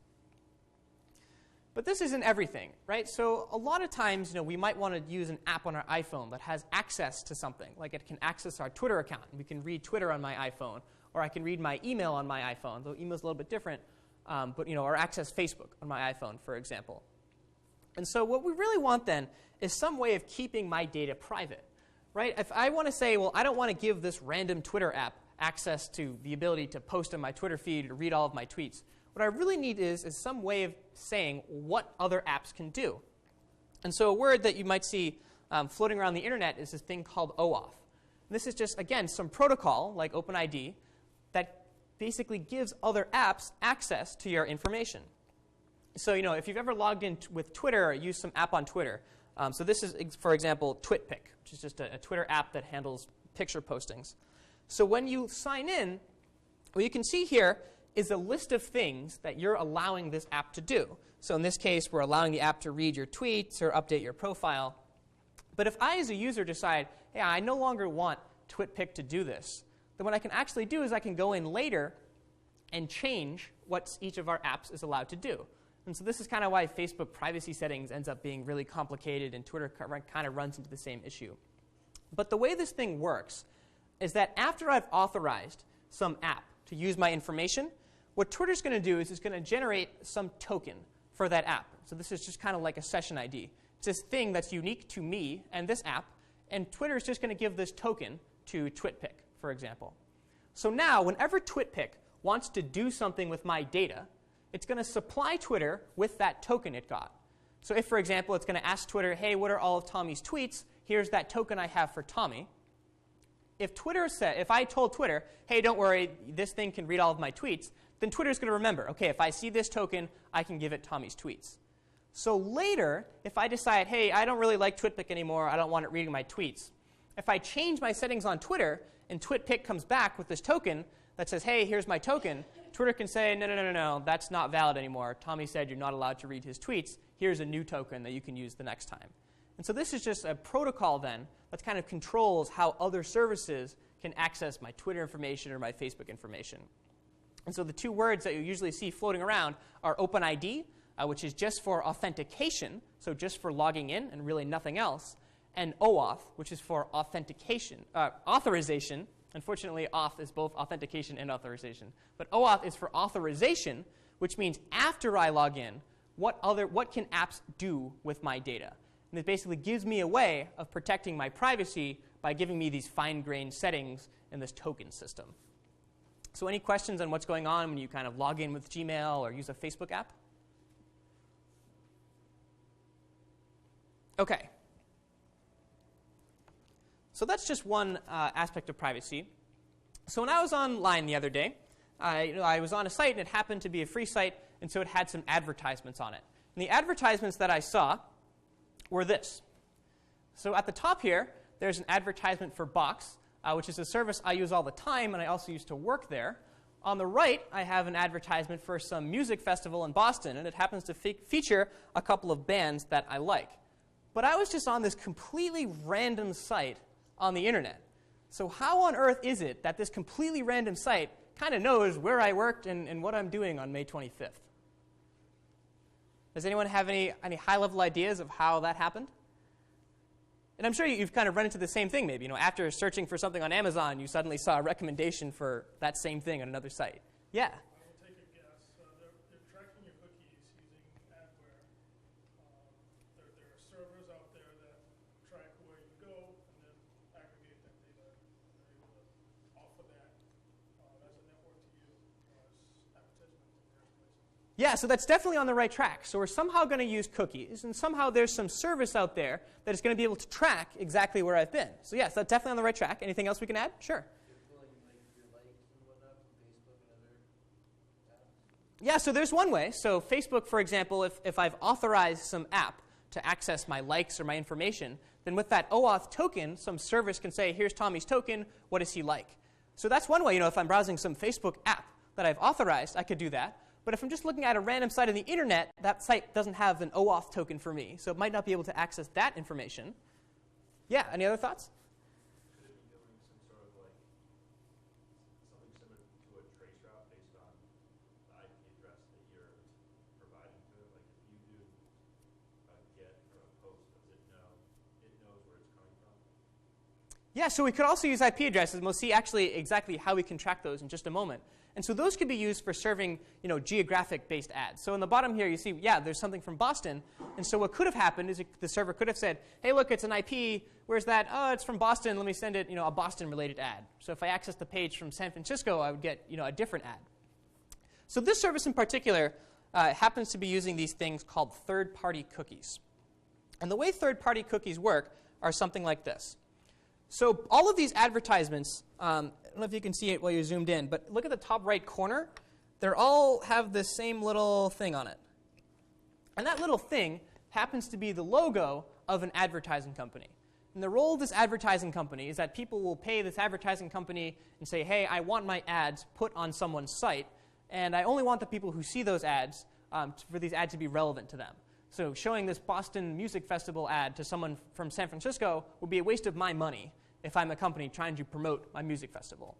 But this isn't everything, right? So a lot of times, we might want to use an app on our iPhone that has access to something, like it can access our Twitter account. We can read Twitter on my iPhone, or I can read my email on my iPhone, though email's a little bit different. Or access Facebook on my iPhone, for example. And so what we really want then is some way of keeping my data private, right? If I want to say, well, I don't want to give this random Twitter app access to the ability to post on my Twitter feed or read all of my tweets, what I really need is some way of saying what other apps can do. And so a word that you might see floating around the internet is this thing called OAuth. And this is just, again, some protocol like OpenID that basically gives other apps access to your information. So, if you've ever logged in with Twitter or used some app on Twitter, so this is, for example, TwitPic, which is just a Twitter app that handles picture postings. So when you sign in, what you can see here is a list of things that you're allowing this app to do. So in this case, we're allowing the app to read your tweets or update your profile. But if I, as a user, decide, hey, I no longer want TwitPic to do this, then what I can actually do is I can go in later and change what each of our apps is allowed to do. And so this is kind of why Facebook privacy settings ends up being really complicated and Twitter kind of runs into the same issue. But the way this thing works is that after I've authorized some app to use my information, what Twitter's going to do is it's going to generate some token for that app. So this is just kind of like a session ID. It's this thing that's unique to me and this app, and Twitter is just going to give this token to TwitPic, for example. So now, whenever TwitPic wants to do something with my data, it's going to supply Twitter with that token it got. So if, for example, it's going to ask Twitter, hey, what are all of Tommy's tweets? Here's that token I have for Tommy. If I told Twitter, hey, don't worry, this thing can read all of my tweets, then Twitter's going to remember, OK, if I see this token, I can give it Tommy's tweets. So later, if I decide, hey, I don't really like TwitPic anymore, I don't want it reading my tweets, if I change my settings on Twitter and TwitPic comes back with this token that says, hey, here's my token, Twitter can say, no, that's not valid anymore. Tommy said you're not allowed to read his tweets. Here's a new token that you can use the next time. And so this is just a protocol then that kind of controls how other services can access my Twitter information or my Facebook information. And so the two words that you usually see floating around are OpenID, which is just for authentication, so just for logging in and really nothing else, and OAuth, which is for authorization. Unfortunately, auth is both authentication and authorization. But OAuth is for authorization, which means after I log in, what can apps do with my data? And it basically gives me a way of protecting my privacy by giving me these fine-grained settings in this token system. So any questions on what's going on when you kind of log in with Gmail or use a Facebook app? OK. So that's just one aspect of privacy. So when I was online the other day, I was on a site, and it happened to be a free site, and so it had some advertisements on it. And the advertisements that I saw were this. So at the top here, there's an advertisement for Box, which is a service I use all the time, and I also used to work there. On the right, I have an advertisement for some music festival in Boston, and it happens to feature a couple of bands that I like. But I was just on this completely random site on the internet. So how on earth is it that this completely random site kind of knows where I worked and what I'm doing on May 25th? Does anyone have any high-level ideas of how that happened? And I'm sure you've kind of run into the same thing maybe. After searching for something on Amazon, you suddenly saw a recommendation for that same thing on another site. Yeah? I will take a guess. They're tracking your cookies using adware. There are servers out there that track where you go and then aggregate that data. They're able to offer that as a network to you as advertisements in various places. Yeah, so that's definitely on the right track. So we're somehow going to use cookies, and somehow there's some service out there that is going to be able to track exactly where I've been. So yes, that's definitely on the right track. Anything else we can add? Sure. Yeah, so there's one way. So Facebook, for example, if I've authorized some app to access my likes or my information, then with that OAuth token, some service can say, here's Tommy's token, what does he like? So that's one way. If I'm browsing some Facebook app that I've authorized, I could do that. But if I'm just looking at a random site on the internet, that site doesn't have an OAuth token for me, so it might not be able to access that information. Yeah, any other thoughts? Could it be doing some sort of like something similar to a trace route based on the IP address that you're providing to it? Like if you do a get or a post, does it know? It knows where it's coming from? Yeah, so we could also use IP addresses, and we'll see actually exactly how we can track those in just a moment. And so those could be used for serving, geographic-based ads. So in the bottom here, you see, yeah, there's something from Boston. And so what could have happened is the server could have said, hey, look, it's an IP. Where's that? Oh, it's from Boston. Let me send it, a Boston-related ad. So if I access the page from San Francisco, I would get, a different ad. So this service in particular happens to be using these things called third-party cookies. And the way third-party cookies work are something like this. So all of these advertisements, I don't know if you can see it while you're zoomed in, but look at the top right corner. They all have the same little thing on it. And that little thing happens to be the logo of an advertising company. And the role of this advertising company is that people will pay this advertising company and say, hey, I want my ads put on someone's site, and I only want the people who see those ads for these ads to be relevant to them. So showing this Boston Music Festival ad to someone from San Francisco would be a waste of my money if I'm a company trying to promote my music festival.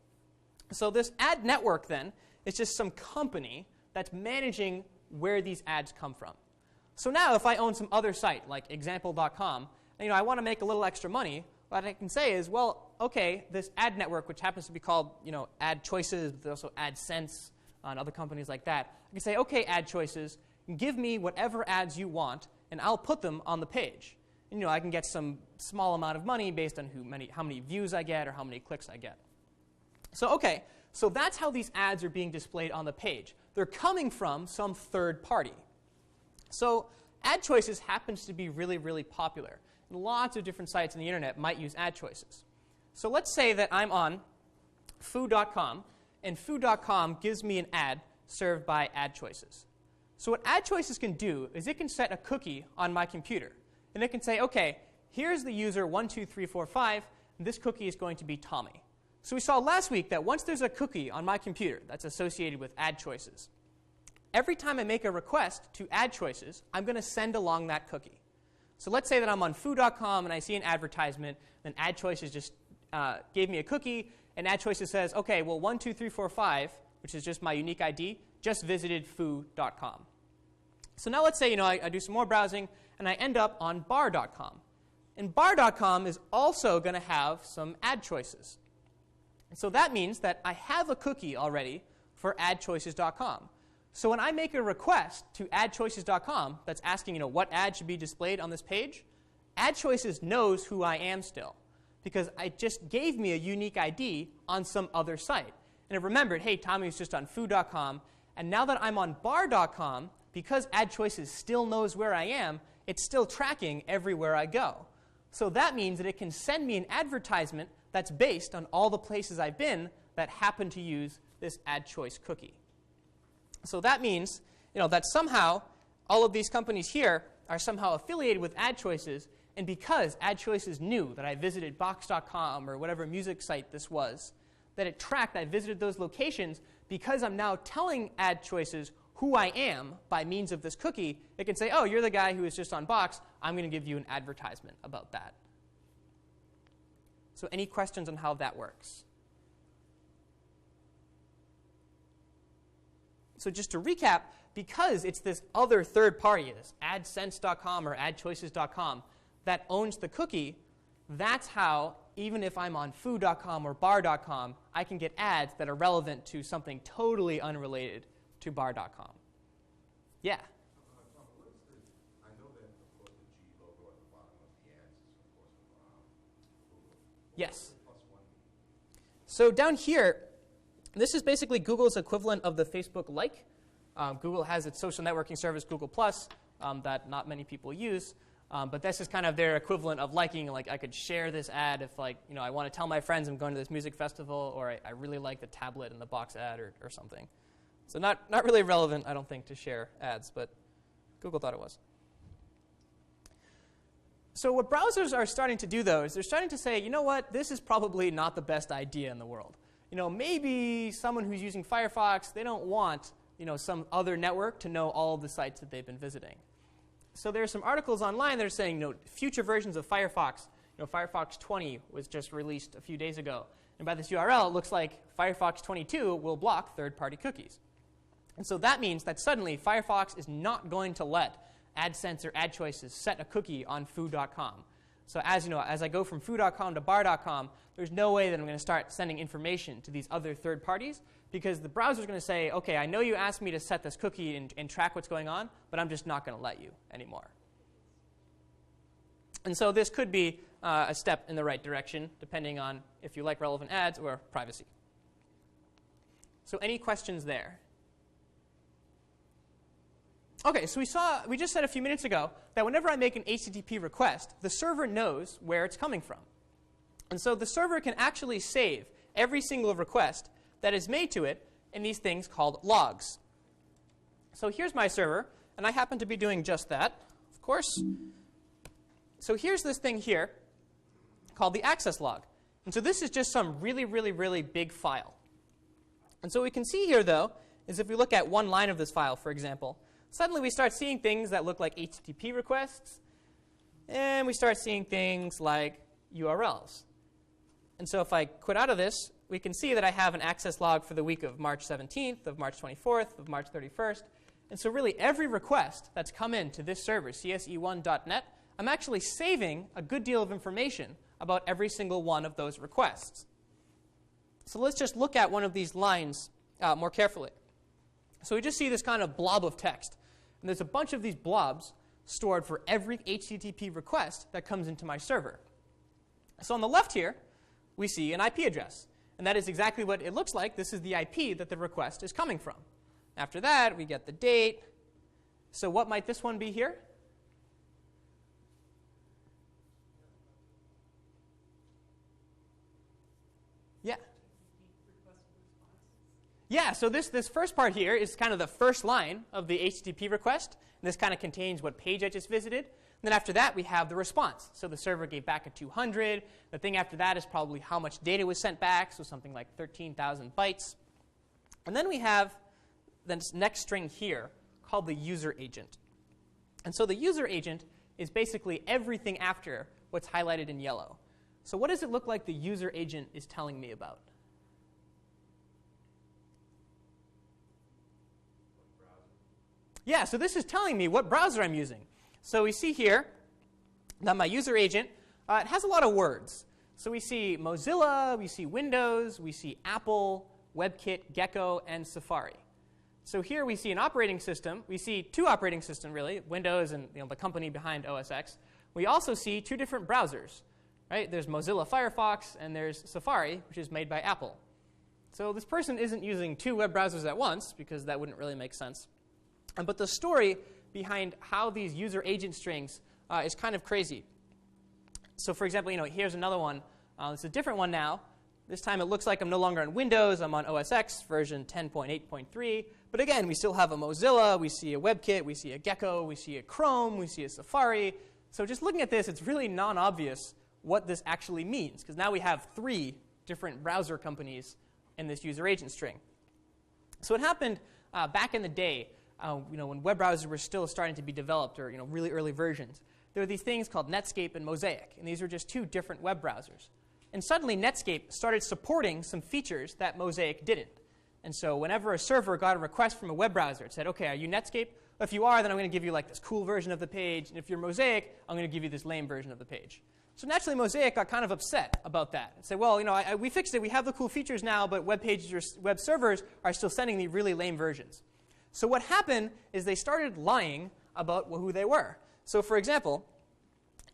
So this ad network, then, is just some company that's managing where these ads come from. So now if I own some other site, like example.com, and I want to make a little extra money, what I can say is, well, OK, this ad network, which happens to be called Ad Choices, there's also AdSense and other companies like that, I can say, OK, Ad Choices, give me whatever ads you want, and I'll put them on the page. And, I can get some small amount of money based on how many views I get or how many clicks I get. So OK, so that's how these ads are being displayed on the page. They're coming from some third party. So Ad Choices happens to be really, really popular. And lots of different sites on the internet might use Ad Choices. So let's say that I'm on foo.com, and foo.com gives me an ad served by Ad Choices. So what Ad Choices can do is it can set a cookie on my computer. And it can say, OK, here's the user 12345, and this cookie is going to be Tommy. So we saw last week that once there's a cookie on my computer that's associated with Ad Choices, every time I make a request to Ad Choices, I'm going to send along that cookie. So let's say that I'm on foo.com and I see an advertisement, then Ad Choices just gave me a cookie, and Ad Choices says, OK, well, 12345, which is just my unique ID, just visited foo.com. So now let's say I do some more browsing, and I end up on bar.com. And bar.com is also going to have some ad choices. And so that means that I have a cookie already for adchoices.com. So when I make a request to adchoices.com that's asking, what ad should be displayed on this page, adchoices knows who I am still, because it just gave me a unique ID on some other site. And it remembered, hey, Tommy was just on food.com, and now that I'm on bar.com, because adchoices still knows where I am, it's still tracking everywhere I go. So that means that it can send me an advertisement that's based on all the places I've been that happen to use this ad choice cookie. So that means that somehow all of these companies here are somehow affiliated with ad choices, and because ad choices knew that I visited box.com or whatever music site this was, that it tracked I visited those locations, because I'm now telling ad choices who I am by means of this cookie, it can say, oh, you're the guy who was just on Box. I'm going to give you an advertisement about that. So any questions on how that works? So just to recap, because it's this other third party, this AdSense.com or AdChoices.com, that owns the cookie, that's how, even if I'm on food.com or bar.com, I can get ads that are relevant to something totally unrelated to bar.com. Yeah? Tom, what is the, I know that, of course, the G logo at the bottom of the ads is, of course, from Google. Yes. Plus one. So down here, this is basically Google's equivalent of the Facebook like. Google has its social networking service, Google+, that not many people use. But this is kind of their equivalent of liking. Like, I could share this ad if, I want to tell my friends I'm going to this music festival, or I really like the tablet and the Box ad or something. So not really relevant, I don't think, to share ads, but Google thought it was. So what browsers are starting to do, though, is they're starting to say, you know what, this is probably not the best idea in the world. Maybe someone who's using Firefox, they don't want, some other network to know all of the sites that they've been visiting. So there are some articles online that are saying, future versions of Firefox, Firefox 20 was just released a few days ago. And by this URL, it looks like Firefox 22 will block third-party cookies. And so that means that suddenly Firefox is not going to let AdSense or AdChoices set a cookie on food.com. So as I go from food.com to bar.com, there's no way that I'm going to start sending information to these other third parties, because the browser is going to say, OK, I know you asked me to set this cookie and track what's going on, but I'm just not going to let you anymore. And so this could be a step in the right direction, depending on if you like relevant ads or privacy. So any questions there? OK, so we just said a few minutes ago that whenever I make an HTTP request, the server knows where it's coming from. And so the server can actually save every single request that is made to it in these things called logs. So here's my server, and I happen to be doing just that, of course. So here's this thing here called the access log. And so this is just some really, really, really big file. And so what we can see here, though, is if we look at one line of this file, for example, suddenly we start seeing things that look like HTTP requests, and we start seeing things like URLs. And so if I quit out of this, we can see that I have an access log for the week of March 17th, of March 24th, of March 31st. And so really every request that's come into this server, CSE1.net, I'm actually saving a good deal of information about every single one of those requests. So let's just look at one of these lines more carefully. So we just see this kind of blob of text. And there's a bunch of these blobs stored for every HTTP request that comes into my server. So on the left here, we see an IP address. And that is exactly what it looks like. This is the IP that the request is coming from. After that, we get the date. So what might this one be here? Yeah. Yeah, so this first part here is kind of the first line of the HTTP request. And this kind of contains what page I just visited. And then after that, we have the response. So the server gave back a 200. The thing after that is probably how much data was sent back, so something like 13,000 bytes. And then we have this next string here called the user agent. And so the user agent is basically everything after what's highlighted in yellow. So what does it look like the user agent is telling me about? Yeah, so this is telling me what browser I'm using. So we see here that my user agent, it has a lot of words. So we see Mozilla, we see Windows, we see Apple, WebKit, Gecko, and Safari. So here we see an operating system. We see two operating systems, really, Windows and the company behind OS X. We also see two different browsers. Right? There's Mozilla Firefox, and there's Safari, which is made by Apple. So this person isn't using two web browsers at once, because that wouldn't really make sense. But the story behind how these user agent strings is kind of crazy. So for example, here's another one. It's a different one now. This time it looks like I'm no longer on Windows. I'm on OS X version 10.8.3. But again, we still have a Mozilla. We see a WebKit. We see a Gecko. We see a Chrome. We see a Safari. So just looking at this, it's really non-obvious what this actually means, because now we have three different browser companies in this user agent string. So what happened back in the day, when web browsers were still starting to be developed, or really early versions, there were these things called Netscape and Mosaic, and these were just two different web browsers. And suddenly Netscape started supporting some features that Mosaic didn't. And so whenever a server got a request from a web browser, it said, okay, are you Netscape? If you are, then I'm going to give you like this cool version of the page, and if you're Mosaic, I'm going to give you this lame version of the page. So naturally, Mosaic got kind of upset about that and said, well, we fixed it. We have the cool features now, but web pages or web servers are still sending the really lame versions. So what happened is they started lying about who they were. So for example,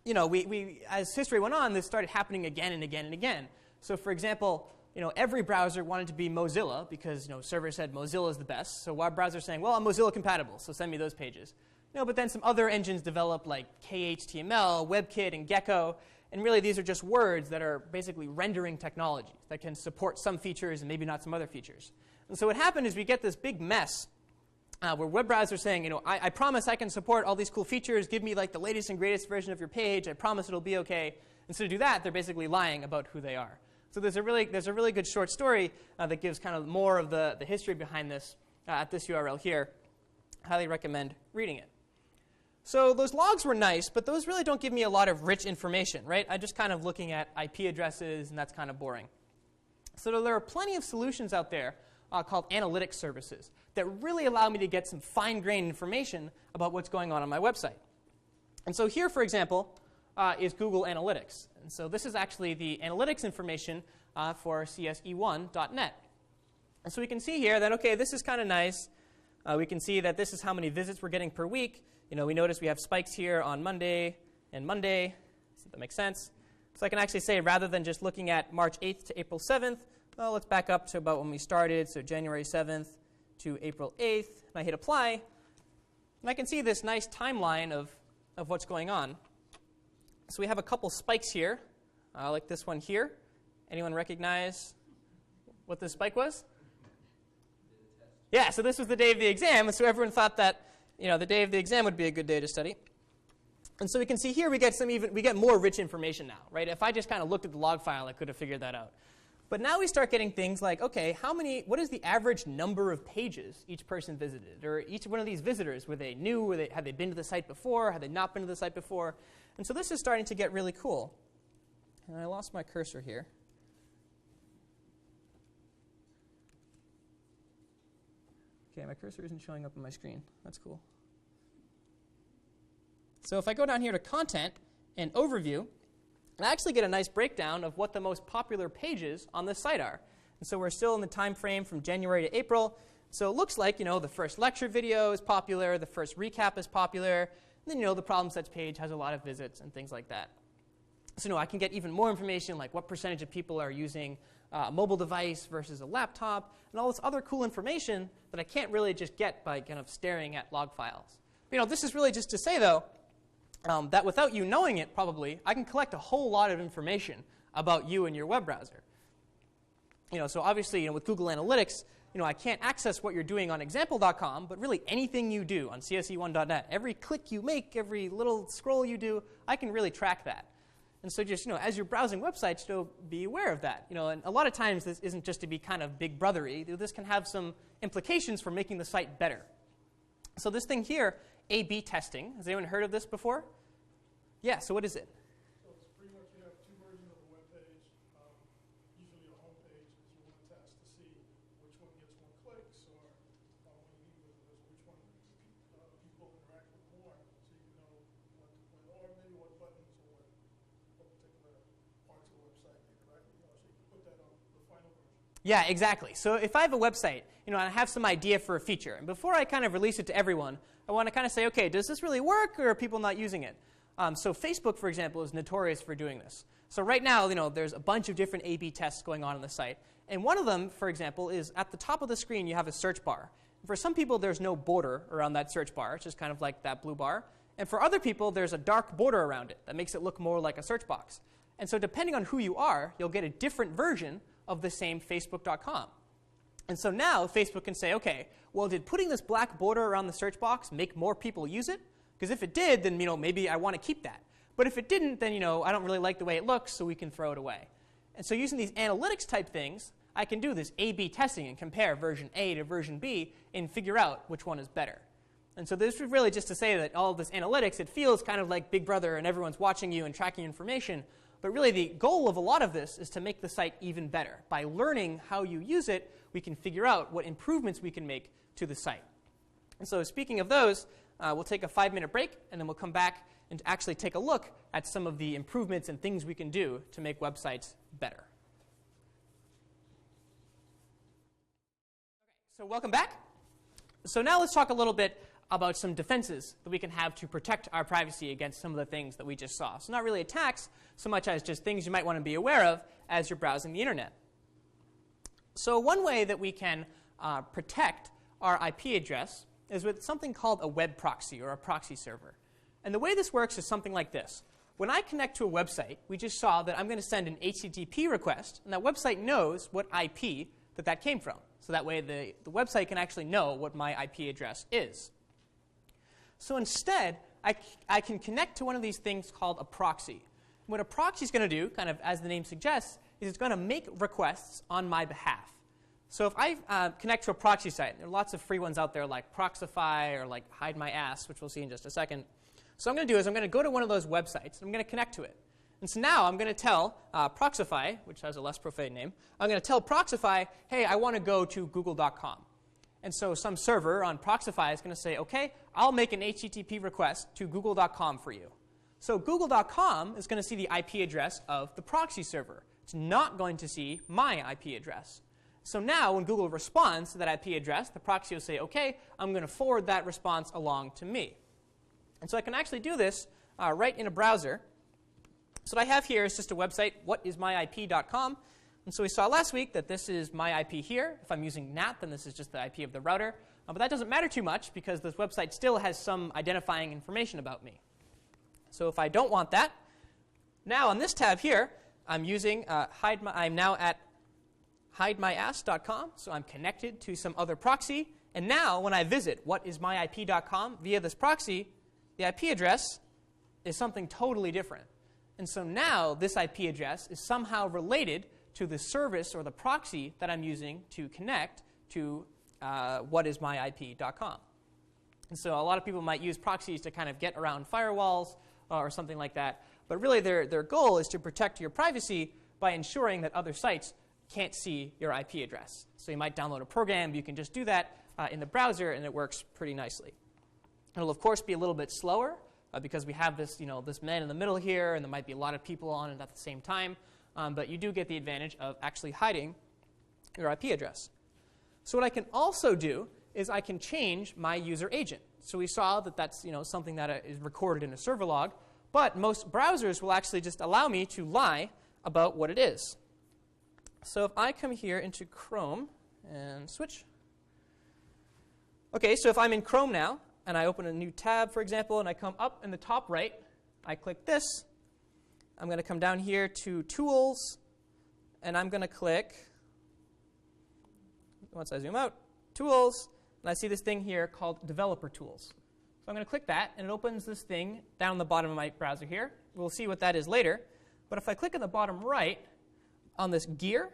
as history went on, this started happening again and again and again. So for example, every browser wanted to be Mozilla because servers said Mozilla is the best. So web browsers saying, well, I'm Mozilla compatible, so send me those pages. But then some other engines developed like KHTML, WebKit, and Gecko. And really, these are just words that are basically rendering technologies that can support some features and maybe not some other features. And so what happened is we get this big mess where web browsers saying, I promise I can support all these cool features. Give me like the latest and greatest version of your page. I promise it'll be OK. And so to do that, they're basically lying about who they are. So there's a really good short story that gives kind of more of the history behind this at this URL here. Highly recommend reading it. So those logs were nice, but those really don't give me a lot of rich information, right? I'm just kind of looking at IP addresses, and that's kind of boring. So there are plenty of solutions out there called analytics services that really allow me to get some fine-grained information about what's going on my website. And so here, for example, is Google Analytics. And so this is actually the analytics information for CSE1.net. And so we can see here that, OK, this is kind of nice. We can see that this is how many visits we're getting per week. We notice we have spikes here on Monday and Monday. So that makes sense. So I can actually say, rather than just looking at March 8th to April 7th, well, let's back up to about when we started, so January 7th to April 8th. And I hit apply. And I can see this nice timeline of what's going on. So we have a couple spikes here, like this one here. Anyone recognize what this spike was? Yeah, so this was the day of the exam, and so everyone thought that the day of the exam would be a good day to study. And so we can see here we get more rich information now, right? If I just kind of looked at the log file, I could have figured that out. But now we start getting things like, okay, what is the average number of pages each person visited? Or each one of these visitors, were they new? Had they been to the site before? Had they not been to the site before? And so this is starting to get really cool. And I lost my cursor here. Okay, my cursor isn't showing up on my screen. That's cool. So if I go down here to Content and Overview, I actually get a nice breakdown of what the most popular pages on this site are. And so we're still in the time frame from January to April. So it looks like the first lecture video is popular, the first recap is popular, and then the problem sets page has a lot of visits and things like that. So I can get even more information, like what percentage of people are using a mobile device versus a laptop, and all this other cool information that I can't really just get by kind of staring at log files. This is really just to say, though, that without you knowing it, probably, I can collect a whole lot of information about you and your web browser. So obviously, with Google Analytics, I can't access what you're doing on example.com, but really anything you do on CSE1.net, every click you make, every little scroll you do, I can really track that. And so just, as you're browsing websites, be aware of that. And a lot of times this isn't just to be kind of big brothery. This can have some implications for making the site better. So this thing here, A/B testing. Has anyone heard of this before? Yeah, so what is it? So it's pretty much you have two versions of a web page. Usually a home page is you want to test to see which one gets more clicks, or when you need visitors, which one people interact with more, so you know what to put, or maybe what buttons or what particular parts of the website they interact with more, so you can put that on the final version. Yeah, exactly. So if I have a website, and I have some idea for a feature, and before I kind of release it to everyone, I want to kind of say, okay, does this really work, or are people not using it? So Facebook, for example, is notorious for doing this. So right now, there's a bunch of different A/B tests going on the site, and one of them, for example, is at the top of the screen you have a search bar. For some people, there's no border around that search bar. It's just kind of like that blue bar. And for other people, there's a dark border around it that makes it look more like a search box. And so depending on who you are, you'll get a different version of the same Facebook.com. And so now Facebook can say, okay, well, did putting this black border around the search box make more people use it? Because if it did, then maybe I want to keep that. But if it didn't, then I don't really like the way it looks, so we can throw it away. And so using these analytics type things, I can do this A/B testing and compare version A to version B and figure out which one is better. And so this is really just to say that all of this analytics, it feels kind of like Big Brother and everyone's watching you and tracking information. But really the goal of a lot of this is to make the site even better. By learning how you use it, we can figure out what improvements we can make to the site. And so speaking of those, we'll take a 5-minute break, and then we'll come back and actually take a look at some of the improvements and things we can do to make websites better. So welcome back. So now let's talk a little bit about some defenses that we can have to protect our privacy against some of the things that we just saw. So not really attacks so much as just things you might want to be aware of as you're browsing the internet. So one way that we can protect our IP address is with something called a web proxy or a proxy server. And the way this works is something like this. When I connect to a website, we just saw that I'm going to send an HTTP request, and that website knows what IP that came from. So that way the website can actually know what my IP address is. So instead, I can connect to one of these things called a proxy. What a proxy is going to do, kind of as the name suggests, is it's going to make requests on my behalf. So if I connect to a proxy site, there are lots of free ones out there like Proxify or like Hide My Ass, which we'll see in just a second. So what I'm going to do is I'm going to go to one of those websites, and I'm going to connect to it. And so now I'm going to tell Proxify, which has a less profane name, I'm going to tell Proxify, hey, I want to go to google.com. And so some server on Proxify is going to say, OK, I'll make an HTTP request to google.com for you. So google.com is going to see the IP address of the proxy server. It's not going to see my IP address. So now when Google responds to that IP address, the proxy will say, OK, I'm going to forward that response along to me. And so I can actually do this right in a browser. So what I have here is just a website, whatismyip.com. And so we saw last week that this is my IP here. If I'm using NAT, then this is just the IP of the router. But that doesn't matter too much because this website still has some identifying information about me. So if I don't want that, now on this tab here, I'm using I'm now at hidemyass.com. So I'm connected to some other proxy. And now when I visit whatismyip.com via this proxy, the IP address is something totally different. And so now this IP address is somehow related to the service or the proxy that I'm using to connect to whatismyip.com. And so a lot of people might use proxies to kind of get around firewalls or something like that. But really their goal is to protect your privacy by ensuring that other sites can't see your IP address. So you might download a program. You can just do that in the browser, and it works pretty nicely. It'll, of course, be a little bit slower because we have this, this man in the middle here, and there might be a lot of people on it at the same time. But you do get the advantage of actually hiding your IP address. So what I can also do is I can change my user agent. So we saw that that's something that is recorded in a server log. But most browsers will actually just allow me to lie about what it is. So if I come here into Chrome and switch. OK, so if I'm in Chrome now, and I open a new tab, for example, and I come up in the top right, I click this. I'm going to come down here to Tools, and I'm going to click, once I zoom out, Tools, and I see this thing here called Developer Tools. So I'm going to click that, and it opens this thing down the bottom of my browser here. We'll see what that is later. But if I click in the bottom right on this gear,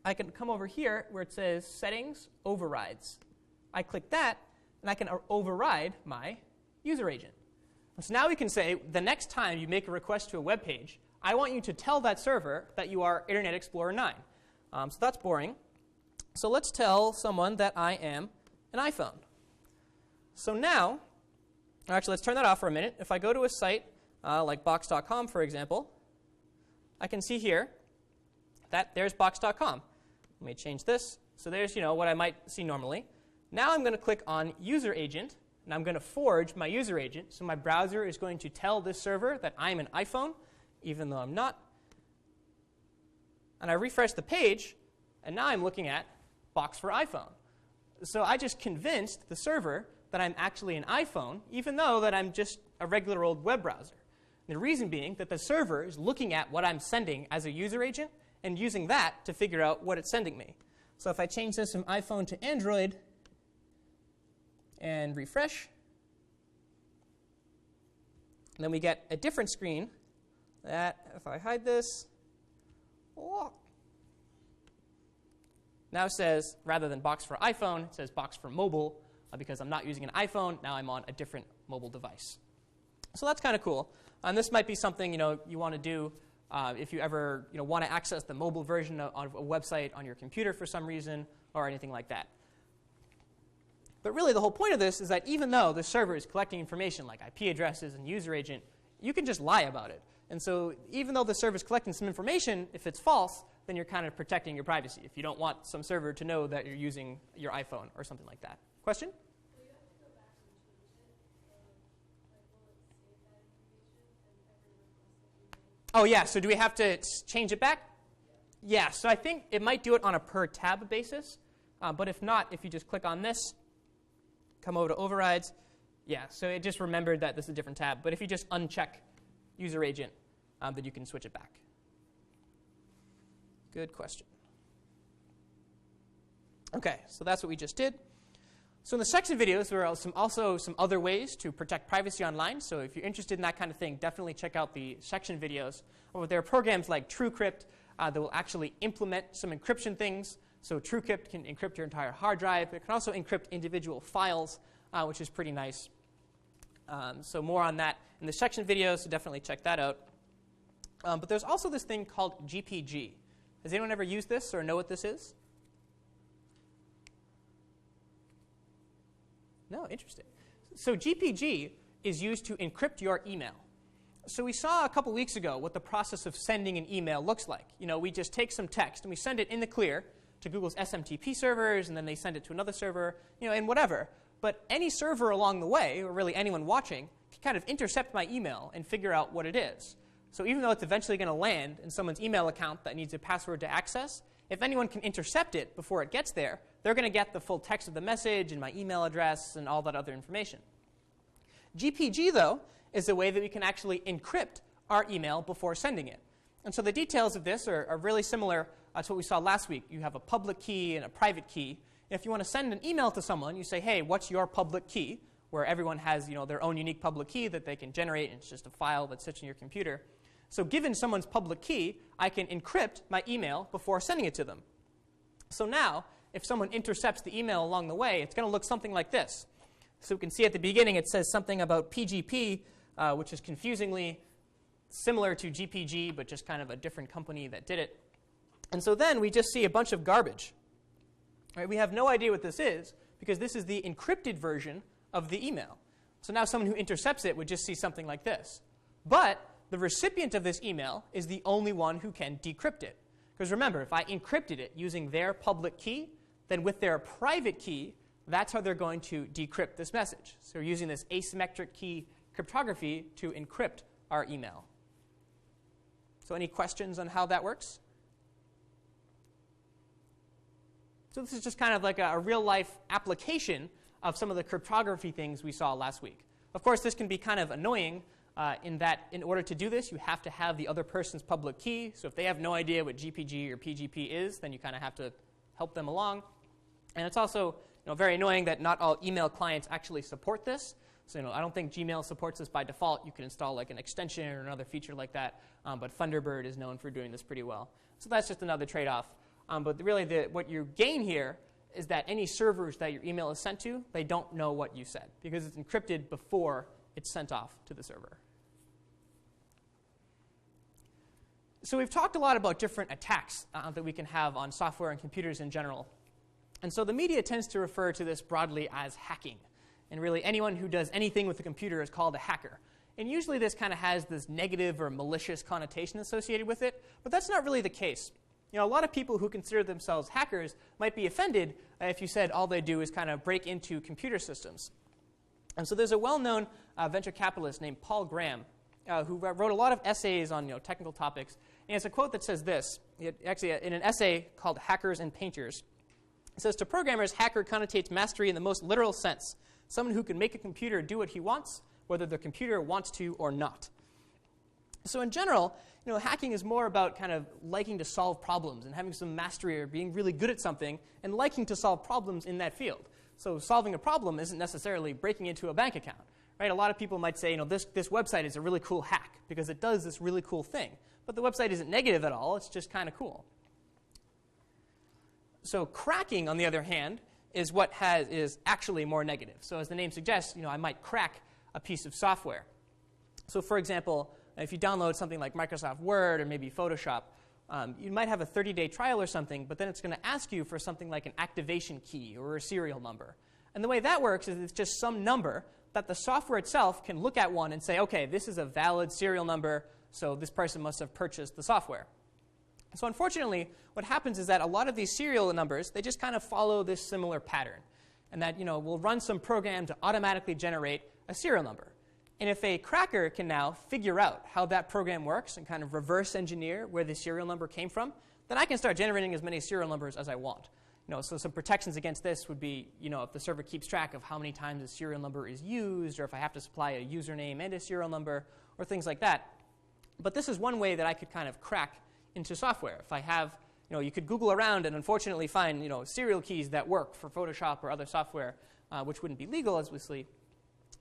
I can come over here where it says Settings, Overrides. I click that, and I can override my user agent. So now we can say, the next time you make a request to a web page, I want you to tell that server that you are Internet Explorer 9. So that's boring. So let's tell someone that I am an iPhone. So now, actually, let's turn that off for a minute. If I go to a site like box.com, for example, I can see here that there's box.com. Let me change this. So there's what I might see normally. Now I'm going to click on user agent, and I'm going to forge my user agent. So my browser is going to tell this server that I'm an iPhone, even though I'm not. And I refresh the page, and now I'm looking at box for iPhone. So I just convinced the server that I'm actually an iPhone, even though that I'm just a regular old web browser. The reason being that the server is looking at what I'm sending as a user agent and using that to figure out what it's sending me. So if I change this from iPhone to Android and refresh, then we get a different screen that, if I hide this, now says, rather than box for iPhone, it says box for mobile, because I'm not using an iPhone. Now I'm on a different mobile device. So that's kind of cool. And this might be something you want to do if you ever want to access the mobile version of a website on your computer for some reason or anything like that. But really the whole point of this is that even though the server is collecting information like IP addresses and user agent, you can just lie about it. And so even though the server is collecting some information, if it's false, then you're kind of protecting your privacy if you don't want some server to know that you're using your iPhone or something like that. Question? Will you have to go back and change it? Will it save that information and every request that you make? Oh, yeah. So do we have to change it back? Yeah. So I think it might do it on a per tab basis. But if not, if you just click on this, come over to overrides. Yeah. So it just remembered that this is a different tab. But if you just uncheck user agent, then you can switch it back. Good question. OK. So that's what we just did. So in the section videos, there are also some other ways to protect privacy online. So if you're interested in that kind of thing, definitely check out the section videos. Or there are programs like TrueCrypt that will actually implement some encryption things. So TrueCrypt can encrypt your entire hard drive. It can also encrypt individual files, which is pretty nice. So more on that in the section videos, so definitely check that out. But there's also this thing called GPG. Has anyone ever used this or know what this is? No, interesting. So GPG is used to encrypt your email. So we saw a couple weeks ago what the process of sending an email looks like. We just take some text and we send it in the clear to Google's SMTP servers, and then they send it to another server, and whatever. But any server along the way, or really anyone watching, can kind of intercept my email and figure out what it is. So even though it's eventually going to land in someone's email account that needs a password to access, if anyone can intercept it before it gets there, they're going to get the full text of the message and my email address and all that other information. GPG, though, is a way that we can actually encrypt our email before sending it. And so the details of this are really similar to what we saw last week. You have a public key and a private key. And if you want to send an email to someone, you say, hey, what's your public key? Where everyone has their own unique public key that they can generate, and it's just a file that sits in your computer. So given someone's public key, I can encrypt my email before sending it to them. So now, if someone intercepts the email along the way, it's going to look something like this. So we can see at the beginning it says something about PGP, which is confusingly similar to GPG, but just kind of a different company that did it. And so then we just see a bunch of garbage. Right? We have no idea what this is, because this is the encrypted version of the email. So now someone who intercepts it would just see something like this. But the recipient of this email is the only one who can decrypt it. Because remember, if I encrypted it using their public key, then with their private key, that's how they're going to decrypt this message. So we're using this asymmetric key cryptography to encrypt our email. So any questions on how that works? So this is just kind of like a real-life application of some of the cryptography things we saw last week. Of course, this can be kind of annoying in that in order to do this, you have to have the other person's public key. So if they have no idea what GPG or PGP is, then you kind of have to help them along. And it's also very annoying that not all email clients actually support this. So I don't think Gmail supports this by default. You can install like an extension or another feature like that. But Thunderbird is known for doing this pretty well. So that's just another trade-off. But really what you gain here is that any servers that your email is sent to, they don't know what you said, because it's encrypted before it's sent off to the server. So we've talked a lot about different attacks that we can have on software and computers in general. And so the media tends to refer to this broadly as hacking. And really anyone who does anything with a computer is called a hacker. And usually this kind of has this negative or malicious connotation associated with it, but that's not really the case. A lot of people who consider themselves hackers might be offended if you said all they do is kind of break into computer systems. And so there's a well-known venture capitalist named Paul Graham who wrote a lot of essays on technical topics. And it's a quote that says this, actually in an essay called Hackers and Painters. It says, "To programmers, hacker connotates mastery in the most literal sense. Someone who can make a computer do what he wants, whether the computer wants to or not." So in general, hacking is more about kind of liking to solve problems and having some mastery or being really good at something and liking to solve problems in that field. So solving a problem isn't necessarily breaking into a bank account. Right? A lot of people might say, this website is a really cool hack because it does this really cool thing. But the website isn't negative at all. It's just kind of cool. So cracking, on the other hand, is what is actually more negative. So as the name suggests, I might crack a piece of software. So for example, if you download something like Microsoft Word or maybe Photoshop, you might have a 30-day trial or something, but then it's going to ask you for something like an activation key or a serial number. And the way that works is it's just some number that the software itself can look at one and say, okay, this is a valid serial number, so this person must have purchased the software. So unfortunately, what happens is that a lot of these serial numbers, they just kind of follow this similar pattern. And that, we'll run some program to automatically generate a serial number. And if a cracker can now figure out how that program works and kind of reverse engineer where the serial number came from, then I can start generating as many serial numbers as I want. So some protections against this would be, if the server keeps track of how many times a serial number is used, or if I have to supply a username and a serial number, or things like that. But this is one way that I could kind of crack into software. If I have, you could Google around and unfortunately find, serial keys that work for Photoshop or other software, which wouldn't be legal, obviously.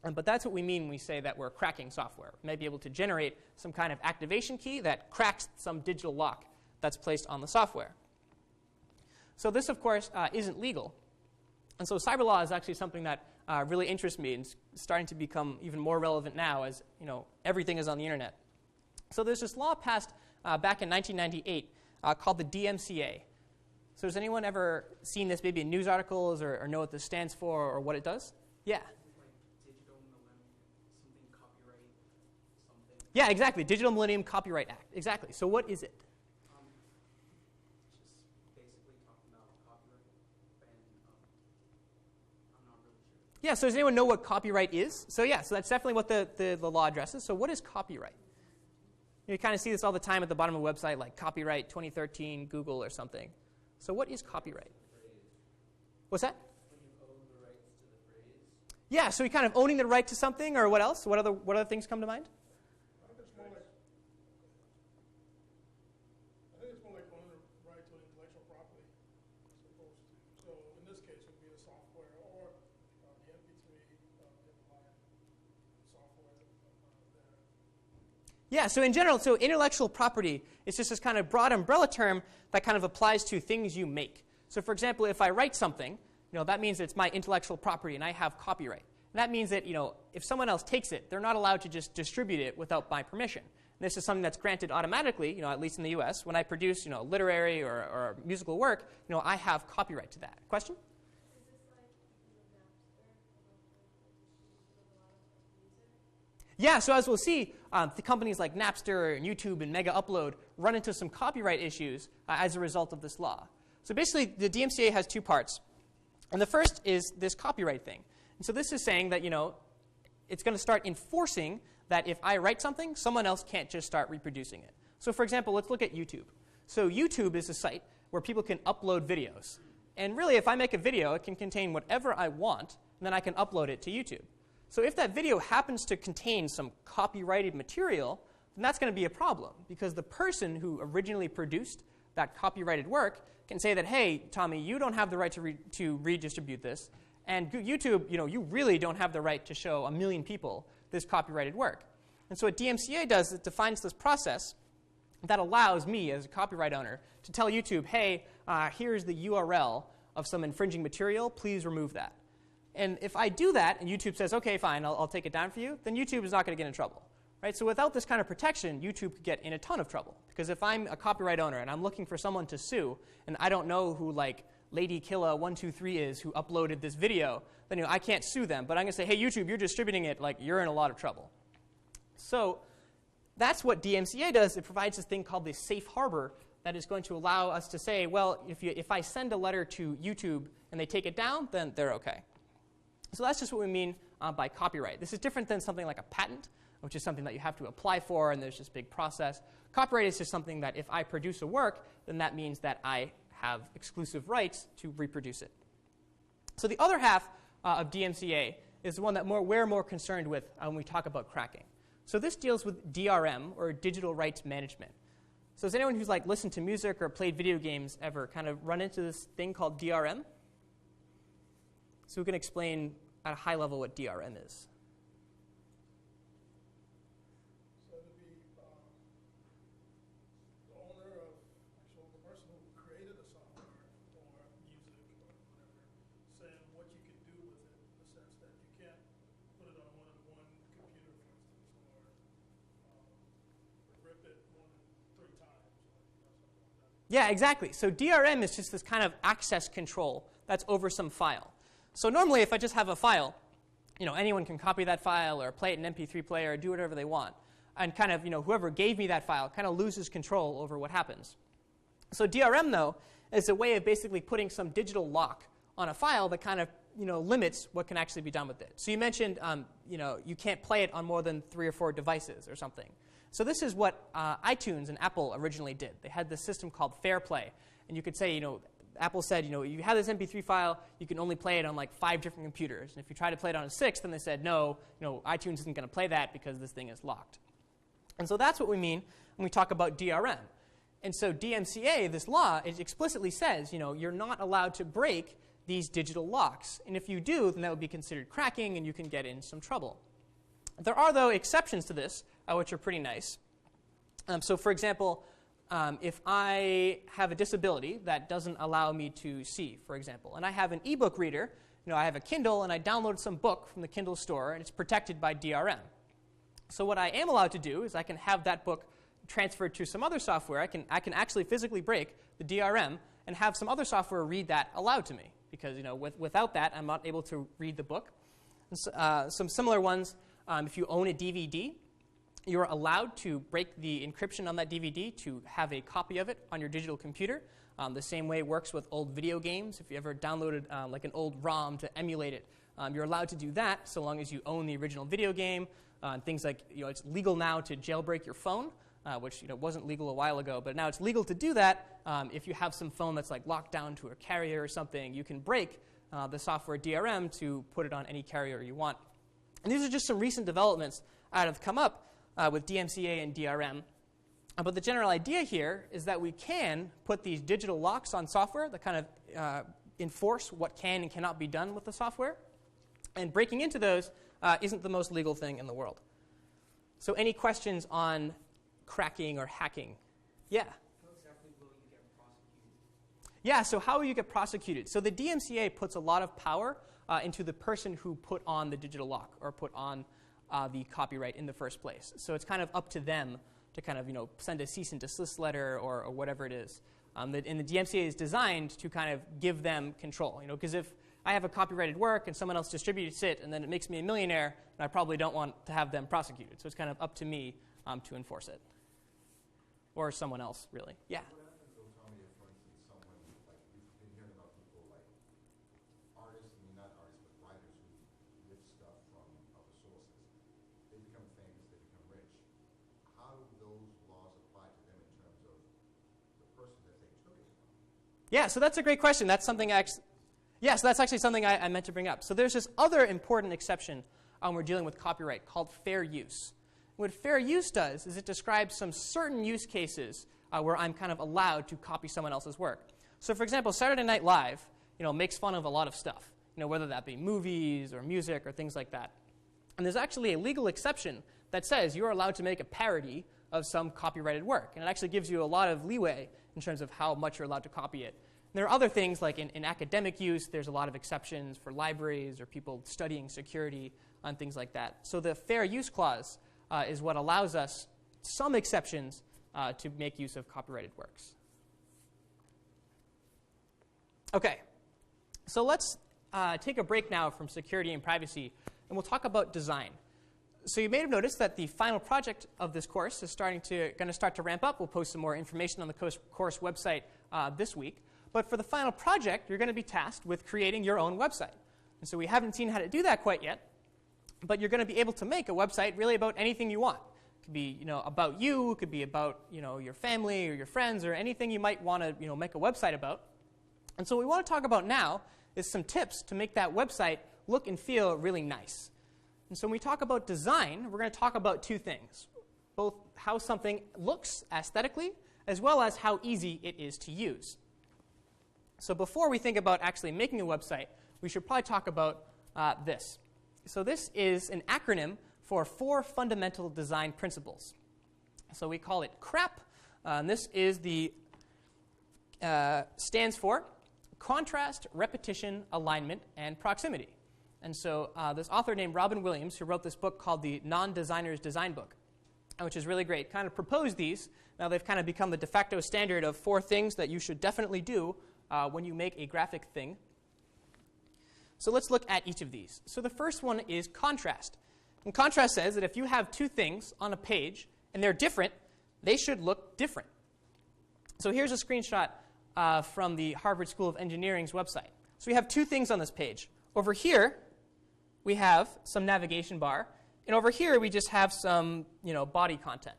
But that's what we mean when we say that we're cracking software. We may be able to generate some kind of activation key that cracks some digital lock that's placed on the software. So this, of course, isn't legal. And so cyber law is actually something that really interests me and is starting to become even more relevant now as everything is on the internet. So there's this law passed back in 1998 called the DMCA. So has anyone ever seen this maybe in news articles or know what this stands for or what it does? Yeah. Digital Millennium, something copyright, something. Yeah, exactly. Digital Millennium Copyright Act. Exactly. So what is it? Just basically talking about copyright, and I'm not really sure. Yeah, so does anyone know what copyright is? So yeah, so that's definitely what the law addresses. So what is copyright? You kind of see this all the time at the bottom of a website, like copyright 2013 Google or something. So what is copyright? What's that? When you own the rights to the phrase. Yeah, so you're kind of owning the right to something, or what else? What other things come to mind? I think it's more like owning the right to intellectual property as opposed to, so in this case it would be the software or the MP3 underlying software there. Yeah, so in general, so intellectual property is just this kind of broad umbrella term that kind of applies to things you make. So for example, if I write something, that means it's my intellectual property and I have copyright. And that means that, if someone else takes it, they're not allowed to just distribute it without my permission. And this is something that's granted automatically, at least in the US. When I produce, literary or musical work, I have copyright to that. Question? Is this like Napster? Yeah, so as we'll see, the companies like Napster and YouTube and Mega Upload run into some copyright issues as a result of this law. So basically, the DMCA has two parts. And the first is this copyright thing. And so this is saying that, it's going to start enforcing that if I write something, someone else can't just start reproducing it. So for example, let's look at YouTube. So YouTube is a site where people can upload videos. And really, if I make a video, it can contain whatever I want, and then I can upload it to YouTube. So if that video happens to contain some copyrighted material, then that's going to be a problem, because the person who originally produced that copyrighted work can say that, hey, Tommy, you don't have the right to redistribute this, and YouTube, you really don't have the right to show 1 million people this copyrighted work. And so what DMCA does is it defines this process that allows me, as a copyright owner, to tell YouTube, hey, here's the URL of some infringing material, please remove that. And if I do that, and YouTube says, okay, fine, I'll take it down for you, then YouTube is not going to get in trouble. Right? So without this kind of protection, YouTube could get in a ton of trouble. Because if I'm a copyright owner and I'm looking for someone to sue, and I don't know who Lady Killa123 is who uploaded this video, then I can't sue them. But I'm going to say, hey, YouTube, you're distributing it, you're in a lot of trouble. So that's what DMCA does. It provides this thing called the safe harbor that is going to allow us to say, well, if I send a letter to YouTube and they take it down, then they're OK. So that's just what we mean by copyright. This is different than something like a patent, which is something that you have to apply for, and there's this big process. Copyright is just something that if I produce a work, then that means that I have exclusive rights to reproduce it. So the other half of DMCA is the one that we're more concerned with when we talk about cracking. So this deals with DRM, or digital rights management. So has anyone who's like listened to music or played video games ever kind of run into this thing called DRM? So we can explain at a high level what DRM is. So to be the owner of, actually the person who created the software or music or whatever, saying what you can do with it in the sense that you can't put it on one computer, for instance, or rip it more than 3 times, or something like that. Yeah, exactly. So DRM is just this kind of access control that's over some file. So normally, if I just have a file, anyone can copy that file or play it in an MP3 player or do whatever they want. And kind of, whoever gave me that file kind of loses control over what happens. So DRM, though, is a way of basically putting some digital lock on a file that kind of, limits what can actually be done with it. So you mentioned, you can't play it on more than 3 or 4 devices or something. So this is what iTunes and Apple originally did. They had this system called Fair Play. And you could say, Apple said, you have this MP3 file, you can only play it on like 5 different computers. And if you try to play it on a 6th, then they said, no, iTunes isn't going to play that because this thing is locked. And so that's what we mean when we talk about DRM. And so DMCA, this law, it explicitly says, you're not allowed to break these digital locks. And if you do, then that would be considered cracking, and you can get in some trouble. There are, though, exceptions to this, which are pretty nice. So for example, if I have a disability that doesn't allow me to see, for example, and I have an ebook reader, I have a Kindle, and I download some book from the Kindle store, and it's protected by DRM. So what I am allowed to do is I can have that book transferred to some other software. I can actually physically break the DRM and have some other software read that aloud to me, because without that, I'm not able to read the book. And so, some similar ones, if you own a DVD, you're allowed to break the encryption on that DVD to have a copy of it on your digital computer. The same way it works with old video games. If you ever downloaded like an old ROM to emulate it, you're allowed to do that so long as you own the original video game. Things like, it's legal now to jailbreak your phone, which wasn't legal a while ago, but now it's legal to do that. If you have some phone that's like locked down to a carrier or something, you can break the software DRM to put it on any carrier you want. And these are just some recent developments that have come up with DMCA and DRM. But the general idea here is that we can put these digital locks on software that kind of enforce what can and cannot be done with the software. And breaking into those isn't the most legal thing in the world. So any questions on cracking or hacking? Yeah? How exactly will you get prosecuted? Yeah, so how will you get prosecuted? So the DMCA puts a lot of power into the person who put on the digital lock or put on the copyright in the first place. So it's kind of up to them to kind of send a cease and desist letter or whatever it is. And the DMCA is designed to kind of give them control. Because if I have a copyrighted work and someone else distributes it and then it makes me a millionaire, and I probably don't want to have them prosecuted. So it's kind of up to me to enforce it. Or someone else, really. Yeah? What happens though, Tommy, if, for instance, someone, like, we've been hearing about people like artists, not artists, but writers who lift stuff from other sources. They become famous, they become rich. How do those laws apply to them in terms of the person that they took it from? Yeah, so that's a great question. That's something so that's actually something I meant to bring up. So there's this other important exception when we're dealing with copyright called fair use. What fair use does is it describes some certain use cases where I'm kind of allowed to copy someone else's work. So for example, Saturday Night Live, makes fun of a lot of stuff, whether that be movies or music or things like that. And there's actually a legal exception that says you're allowed to make a parody of some copyrighted work. And it actually gives you a lot of leeway in terms of how much you're allowed to copy it. And there are other things like in academic use, there's a lot of exceptions for libraries or people studying security and things like that. So the fair use clause is what allows us some exceptions to make use of copyrighted works. Okay, so let's take a break now from security and privacy, and we'll talk about design. So you may have noticed that the final project of this course is going to start to ramp up. We'll post some more information on the course website this week. But for the final project, you're going to be tasked with creating your own website. And so we haven't seen how to do that quite yet, but you're going to be able to make a website really about anything you want. It could be about you, it could be about your family or your friends or anything you might want to make a website about. And so what we want to talk about now is some tips to make that website look and feel really nice. And so when we talk about design, we're going to talk about two things, both how something looks aesthetically as well as how easy it is to use. So before we think about actually making a website, we should probably talk about this. So this is an acronym for 4 fundamental design principles. So we call it CRAP, and this is stands for contrast, repetition, alignment, and proximity. And so this author named Robin Williams, who wrote this book called the Non-Designer's Design Book, which is really great, kind of proposed these. Now they've kind of become the de facto standard of 4 things that you should definitely do when you make a graphic thing. So let's look at each of these. So the first one is contrast. And contrast says that if you have 2 things on a page and they're different, they should look different. So here's a screenshot from the Harvard School of Engineering's website. So we have 2 things on this page. Over here, we have some navigation bar, and over here we just have some body content.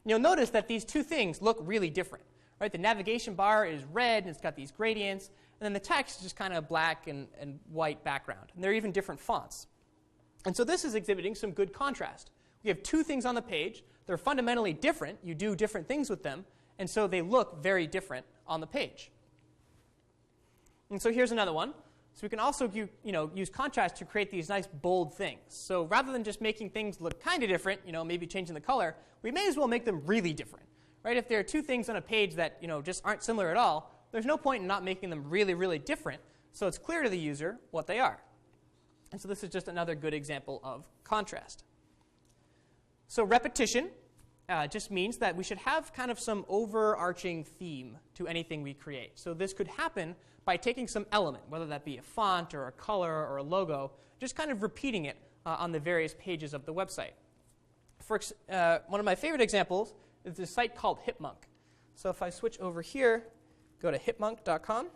And you'll notice that these 2 things look really different. Right? The navigation bar is red, and it's got these gradients, and then the text is just kind of black and white background. And they're even different fonts. And so this is exhibiting some good contrast. We have 2 things on the page. They're fundamentally different. You do different things with them, and so they look very different on the page. And so here's another one. So we can also use contrast to create these nice bold things. So rather than just making things look kind of different, maybe changing the color, we may as well make them really different. Right? If there are 2 things on a page that just aren't similar at all, there's no point in not making them really, really different, so it's clear to the user what they are. And so this is just another good example of contrast. So repetition just means that we should have kind of some overarching theme to anything we create. So this could happen by taking some element, whether that be a font or a color or a logo, just kind of repeating it on the various pages of the website. One of my favorite examples is a site called Hipmunk. So if I switch over here, go to hipmunk.com.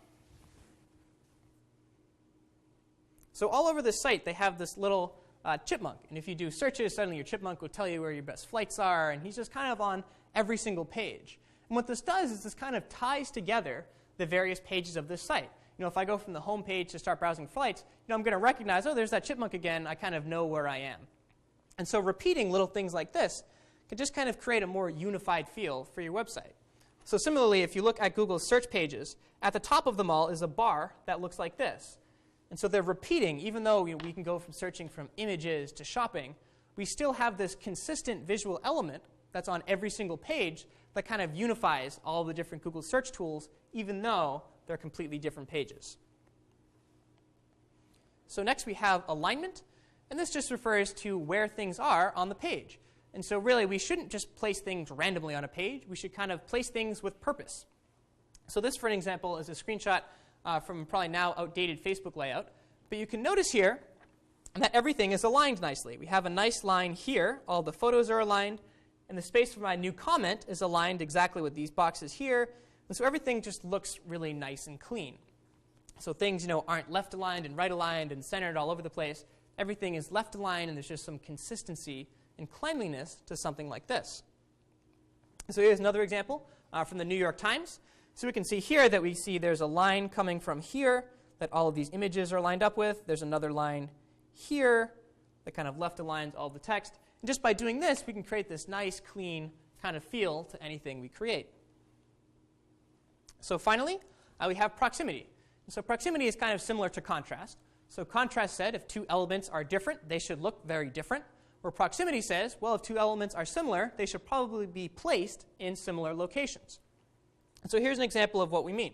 So all over this site, they have this little chipmunk. And if you do searches, suddenly your chipmunk will tell you where your best flights are. And he's just kind of on every single page. And what this does is this kind of ties together the various pages of this site. If I go from the home page to start browsing flights, I'm going to recognize, oh, there's that chipmunk again. I kind of know where I am. And so repeating little things like this can just kind of create a more unified feel for your website. So similarly, if you look at Google's search pages, at the top of them all is a bar that looks like this. And so they're repeating, even though we can go from searching from images to shopping, we still have this consistent visual element that's on every single page that kind of unifies all the different Google search tools, even though they're completely different pages. So next we have alignment, and this just refers to where things are on the page. And so really, we shouldn't just place things randomly on a page. We should kind of place things with purpose. So this, for an example, is a screenshot from probably now outdated Facebook layout. But you can notice here that everything is aligned nicely. We have a nice line here. All the photos are aligned. And the space for my new comment is aligned exactly with these boxes here. And so everything just looks really nice and clean. So things aren't left aligned and right aligned and centered all over the place. Everything is left aligned, and there's just some consistency and cleanliness to something like this. So here's another example from the New York Times. So we can see here that there's a line coming from here that all of these images are lined up with. There's another line here that kind of left aligns all the text. And just by doing this, we can create this nice, clean kind of feel to anything we create. So finally, we have proximity. And so proximity is kind of similar to contrast. So contrast said if 2 elements are different, they should look very different. Where proximity says, well, if 2 elements are similar, they should probably be placed in similar locations. And so here's an example of what we mean.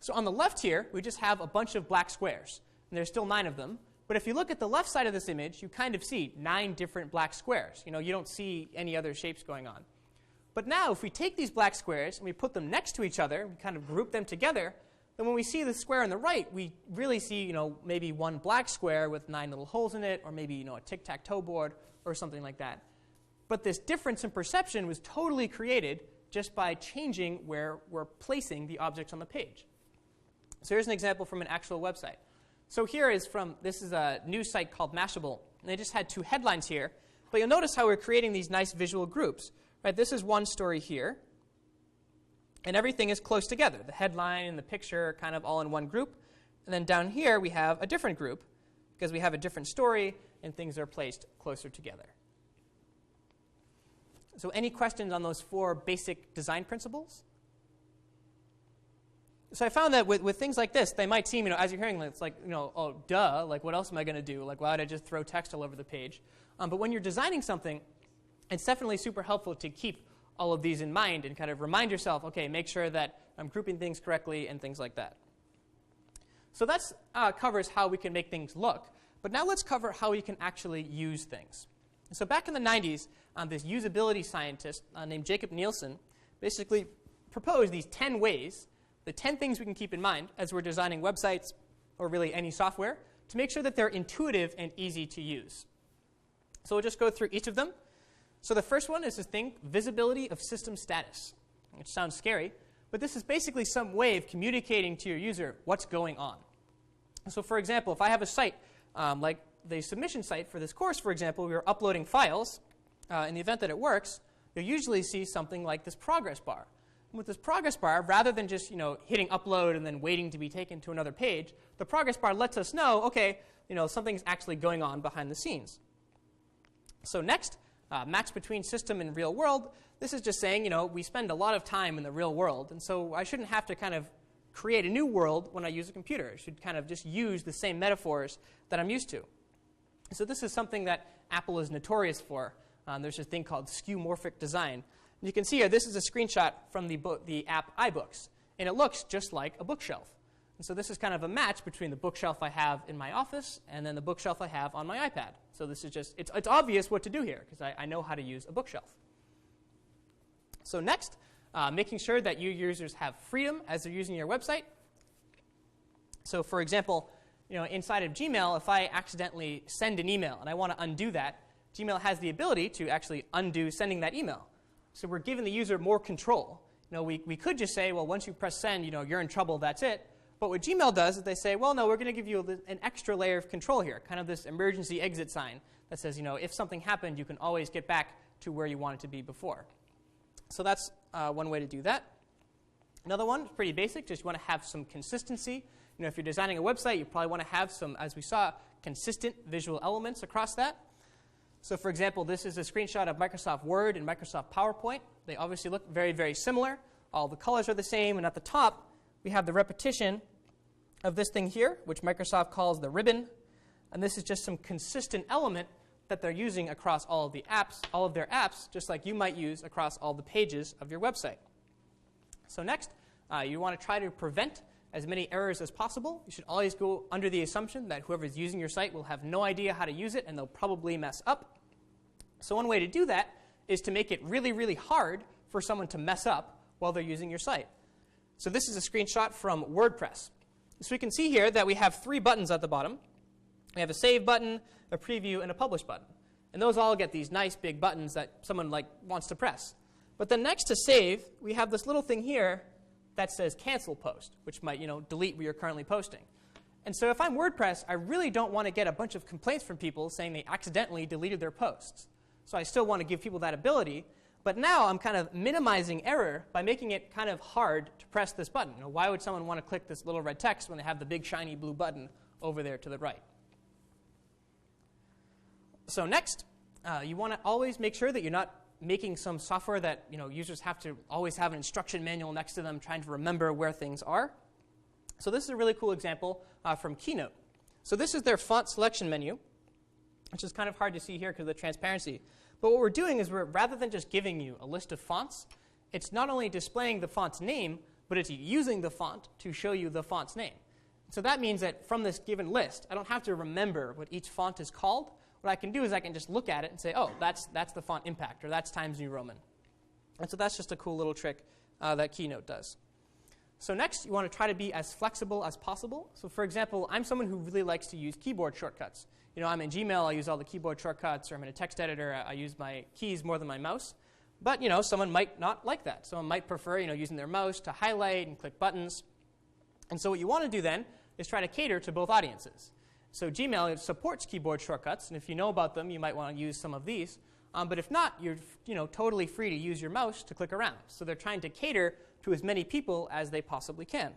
So on the left here, we just have a bunch of black squares. And there's still 9 of them. But if you look at the left side of this image, you kind of see 9 different black squares. You don't see any other shapes going on. But now, if we take these black squares and we put them next to each other, we kind of group them together, then when we see the square on the right, we really see, maybe one black square with 9 little holes in it, or maybe, a tic-tac-toe board or something like that. But this difference in perception was totally created just by changing where we're placing the objects on the page. So here's an example from an actual website. So this is a news site called Mashable, and they just had 2 headlines here. But you'll notice how we're creating these nice visual groups. Right? This is one story here, and everything is close together. The headline and the picture are kind of all in one group. And then down here we have a different group because we have a different story and things are placed closer together. So any questions on those 4 basic design principles? So I found that with things like this, they might seem, as you're hearing, it's like, oh, duh, like what else am I going to do? Like, why would I just throw text all over the page? But when you're designing something, it's definitely super helpful to keep all of these in mind and kind of remind yourself, okay, make sure that I'm grouping things correctly and things like that. So that covers how we can make things look. But now let's cover how we can actually use things. So back in the 90s, this usability scientist named Jacob Nielsen basically proposed these 10 ways, the 10 things we can keep in mind as we're designing websites or really any software to make sure that they're intuitive and easy to use. So we'll just go through each of them. So the first one is this thing, visibility of system status, which sounds scary, but this is basically some way of communicating to your user what's going on. So for example, if I have a site like the submission site for this course, for example, we are uploading files. In the event that it works, you'll usually see something like this progress bar. And with this progress bar, rather than just hitting upload and then waiting to be taken to another page, the progress bar lets us know, okay, something's actually going on behind the scenes. So next, match between system and real world. This is just saying, we spend a lot of time in the real world, and so I shouldn't have to kind of create a new world when I use a computer. I should kind of just use the same metaphors that I'm used to. So this is something that Apple is notorious for. There's a thing called skeuomorphic design. And you can see here, this is a screenshot from the app iBooks, and it looks just like a bookshelf. And so this is kind of a match between the bookshelf I have in my office and then the bookshelf I have on my iPad. So this is just, it's obvious what to do here because I know how to use a bookshelf. So next, making sure that your users have freedom as they're using your website. So for example, inside of Gmail, if I accidentally send an email and I want to undo that, Gmail has the ability to actually undo sending that email. So we're giving the user more control. We could just say, well, once you press send, you're in trouble, that's it. But what Gmail does is they say, well, no, we're going to give you an extra layer of control here, kind of this emergency exit sign that says, if something happened, you can always get back to where you wanted to be before. So that's one way to do that. Another one, pretty basic, just you want to have some consistency. If you're designing a website, you probably want to have some, as we saw, consistent visual elements across that. So for example, this is a screenshot of Microsoft Word and Microsoft PowerPoint. They obviously look very, very similar. All the colors are the same, and at the top, we have the repetition of this thing here, which Microsoft calls the ribbon. And this is just some consistent element that they're using across all of their apps, just like you might use across all the pages of your website. So next, you want to try to prevent as many errors as possible. You should always go under the assumption that whoever's using your site will have no idea how to use it, and they'll probably mess up. So one way to do that is to make it really, really hard for someone to mess up while they're using your site. So this is a screenshot from WordPress. So we can see here that we have 3 buttons at the bottom. We have a save button, a preview, and a publish button. And those all get these nice big buttons that someone wants to press. But then next to save, we have this little thing here that says cancel post, which might delete what you're currently posting. And so if I'm WordPress, I really don't want to get a bunch of complaints from people saying they accidentally deleted their posts. So I still want to give people that ability. But now I'm kind of minimizing error by making it kind of hard to press this button. Why would someone want to click this little red text when they have the big shiny blue button over there to the right? So next, you want to always make sure that you're not making some software that users have to always have an instruction manual next to them trying to remember where things are. So this is a really cool example from Keynote. So this is their font selection menu, which is kind of hard to see here because of the transparency. But what we're doing is rather than just giving you a list of fonts, it's not only displaying the font's name, but it's using the font to show you the font's name. So that means that from this given list, I don't have to remember what each font is called. What I can do is I can just look at it and say, oh, that's the font impact, or that's Times New Roman. And so that's just a cool little trick that Keynote does. So next, you want to try to be as flexible as possible. So for example, I'm someone who really likes to use keyboard shortcuts. I'm in Gmail, I use all the keyboard shortcuts, or I'm in a text editor, I use my keys more than my mouse. But someone might not like that. Someone might prefer using their mouse to highlight and click buttons. And so what you want to do then is try to cater to both audiences. So Gmail supports keyboard shortcuts, and if you know about them, you might want to use some of these. But if not, you're totally free to use your mouse to click around. So they're trying to cater to as many people as they possibly can.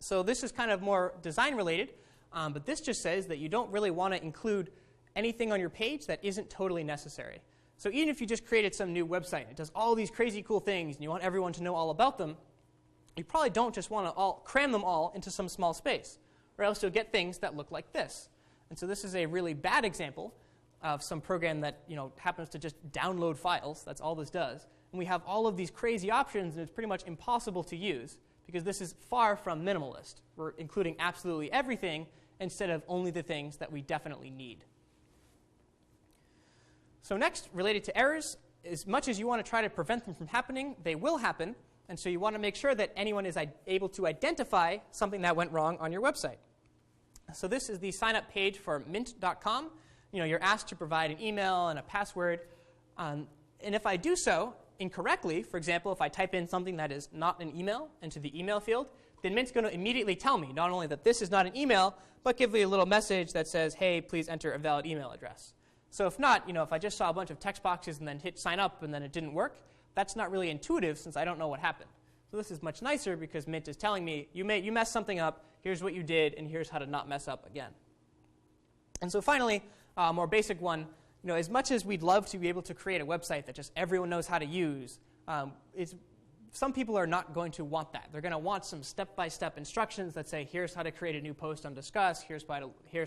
So this is kind of more design related, but this just says that you don't really want to include anything on your page that isn't totally necessary. So even if you just created some new website, it does all these crazy cool things, and you want everyone to know all about them, you probably don't just want to cram them all into some small space, or else you'll get things that look like this. And so this is a really bad example of some program that happens to just download files. That's all this does. And we have all of these crazy options, and it's pretty much impossible to use because this is far from minimalist. We're including absolutely everything instead of only the things that we definitely need. So next, related to errors, as much as you want to try to prevent them from happening, they will happen. And so you want to make sure that anyone is able to identify something that went wrong on your website. So this is the sign-up page for mint.com. You're asked to provide an email and a password. And if I do so incorrectly, for example, if I type in something that is not an email into the email field, then Mint's going to immediately tell me not only that this is not an email, but give me a little message that says, hey, please enter a valid email address. So if not, if I just saw a bunch of text boxes and then hit sign up and then it didn't work, that's not really intuitive since I don't know what happened. So this is much nicer because Mint is telling me, you messed something up, here's what you did, and here's how to not mess up again. And so finally, a more basic one, as much as we'd love to be able to create a website that just everyone knows how to use, some people are not going to want that. They're going to want some step-by-step instructions that say, here's how to create a new post on Discuss, here's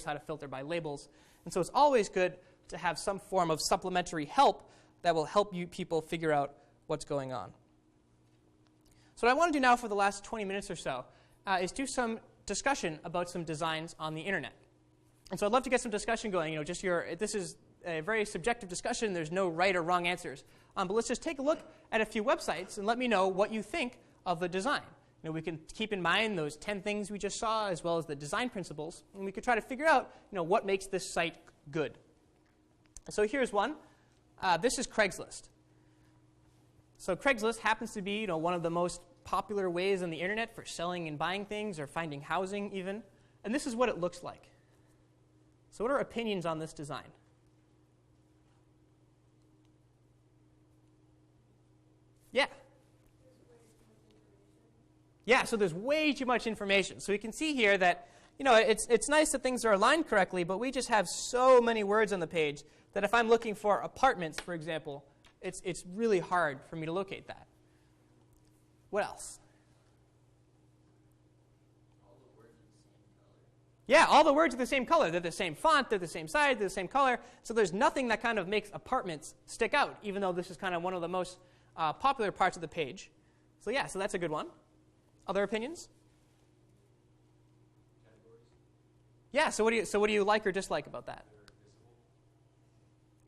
how to filter by labels. And so it's always good to have some form of supplementary help that will help you people figure out what's going on. So what I want to do now for the last 20 minutes or so is do some discussion about some designs on the internet. And so I'd love to get some discussion going. This is a very subjective discussion. There's no right or wrong answers. But let's just take a look at a few websites and let me know what you think of the design. We can keep in mind those 10 things we just saw as well as the design principles, and we could try to figure out what makes this site good. So here's one. This is Craigslist. So Craigslist happens to be one of the most popular ways on the internet for selling and buying things or finding housing even. And this is what it looks like. So what are opinions on this design? Yeah. Yeah, so there's way too much information. So you can see here that it's nice that things are aligned correctly, but we just have so many words on the page that if I'm looking for apartments, for example, it's really hard for me to locate that. What else? Yeah, all the words are the same color. They're the same font, they're the same size, they're the same color. So there's nothing that kind of makes apartments stick out, even though this is kind of one of the most popular parts of the page. So yeah, so that's a good one. Other opinions? Yeah, so what do you like or dislike about that?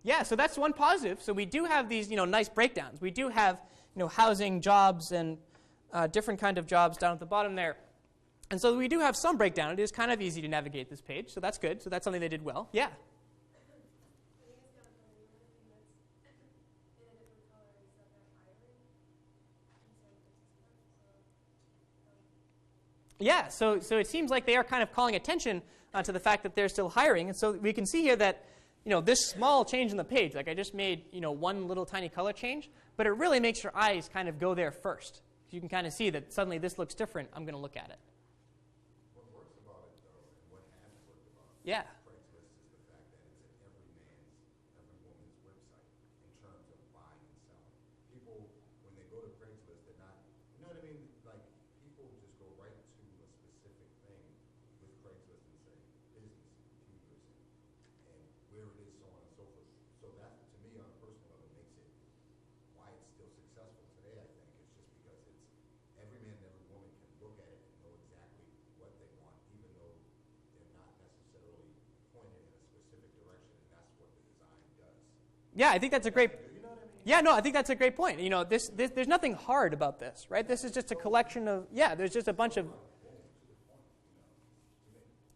Yeah, so that's one positive. So we do have these nice breakdowns. We do have housing, jobs, and different kind of jobs down at the bottom there. And so we do have some breakdown. It is kind of easy to navigate this page, so that's good. So that's something they did well. Yeah? Yeah, so it seems like they are kind of calling attention to the fact that they're still hiring. And so we can see here that this small change in the page, like I just made one little tiny color change, but it really makes your eyes kind of go there first. You can kind of see that suddenly this looks different. I'm going to look at it. What works about it, though, and what has worked about it, yeah. Craigslist is the fact that it's an every woman's website in terms of buying and selling. People, when they go to Craigslist, they're not, you know what I mean? Like, people just go right to a specific thing with Craigslist and say, business, computers, and where it is, so on and so forth. So that, to me, on a personal level, makes it why it's still successful today, I think. It's just because it's every man and every woman can look at it and know exactly what they want, even though they're not necessarily pointed in a specific direction, and that's what the design does. Yeah, I think that's a great... You know what I mean? Yeah, no, I think that's a great point. You know, there's nothing hard about this, right? This is just a collection of, there's just a bunch of,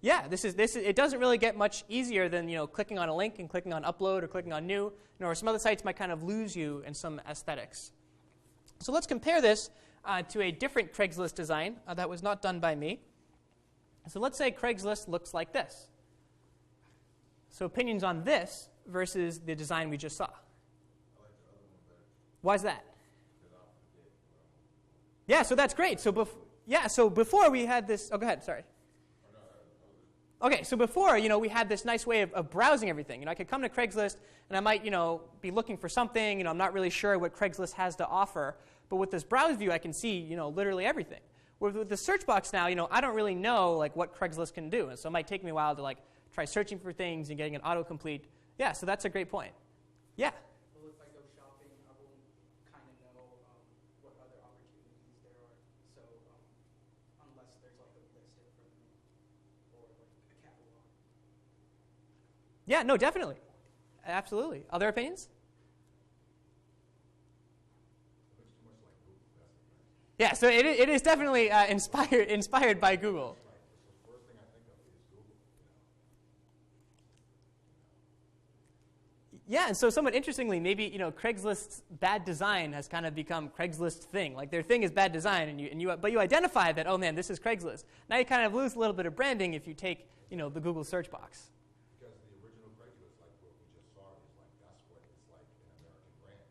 it doesn't really get much easier than, clicking on a link and clicking on upload or clicking on new, or some other sites might kind of lose you in some aesthetics. So let's compare this to a different Craigslist design that was not done by me. So let's say Craigslist looks like this. So opinions on this versus the design we just saw. Why is that? Yeah, so that's great. So before we had this. Oh, go ahead. Sorry. Okay, so before, we had this nice way of browsing everything. I could come to Craigslist and I might, be looking for something. I'm not really sure what Craigslist has to offer. But with this browse view, I can see, literally everything. With the search box now, I don't really know what Craigslist can do. And so it might take me a while to try searching for things and getting an autocomplete. Yeah, so that's a great point. Yeah. Well, if I go shopping, I will kind of know what other opportunities there are. So unless there's a list in front of me or a catalog. Yeah, no, definitely. Absolutely. Other opinions? Yeah, so it is definitely inspired by Google. Yeah, and so somewhat interestingly, maybe Craigslist's bad design has kind of become Craigslist's thing. Their thing is bad design, but you identify that, oh man, this is Craigslist. Now you kind of lose a little bit of branding if you take the Google search box. Because the original Craigslist, like what we just saw, is that's what it's like an American brand.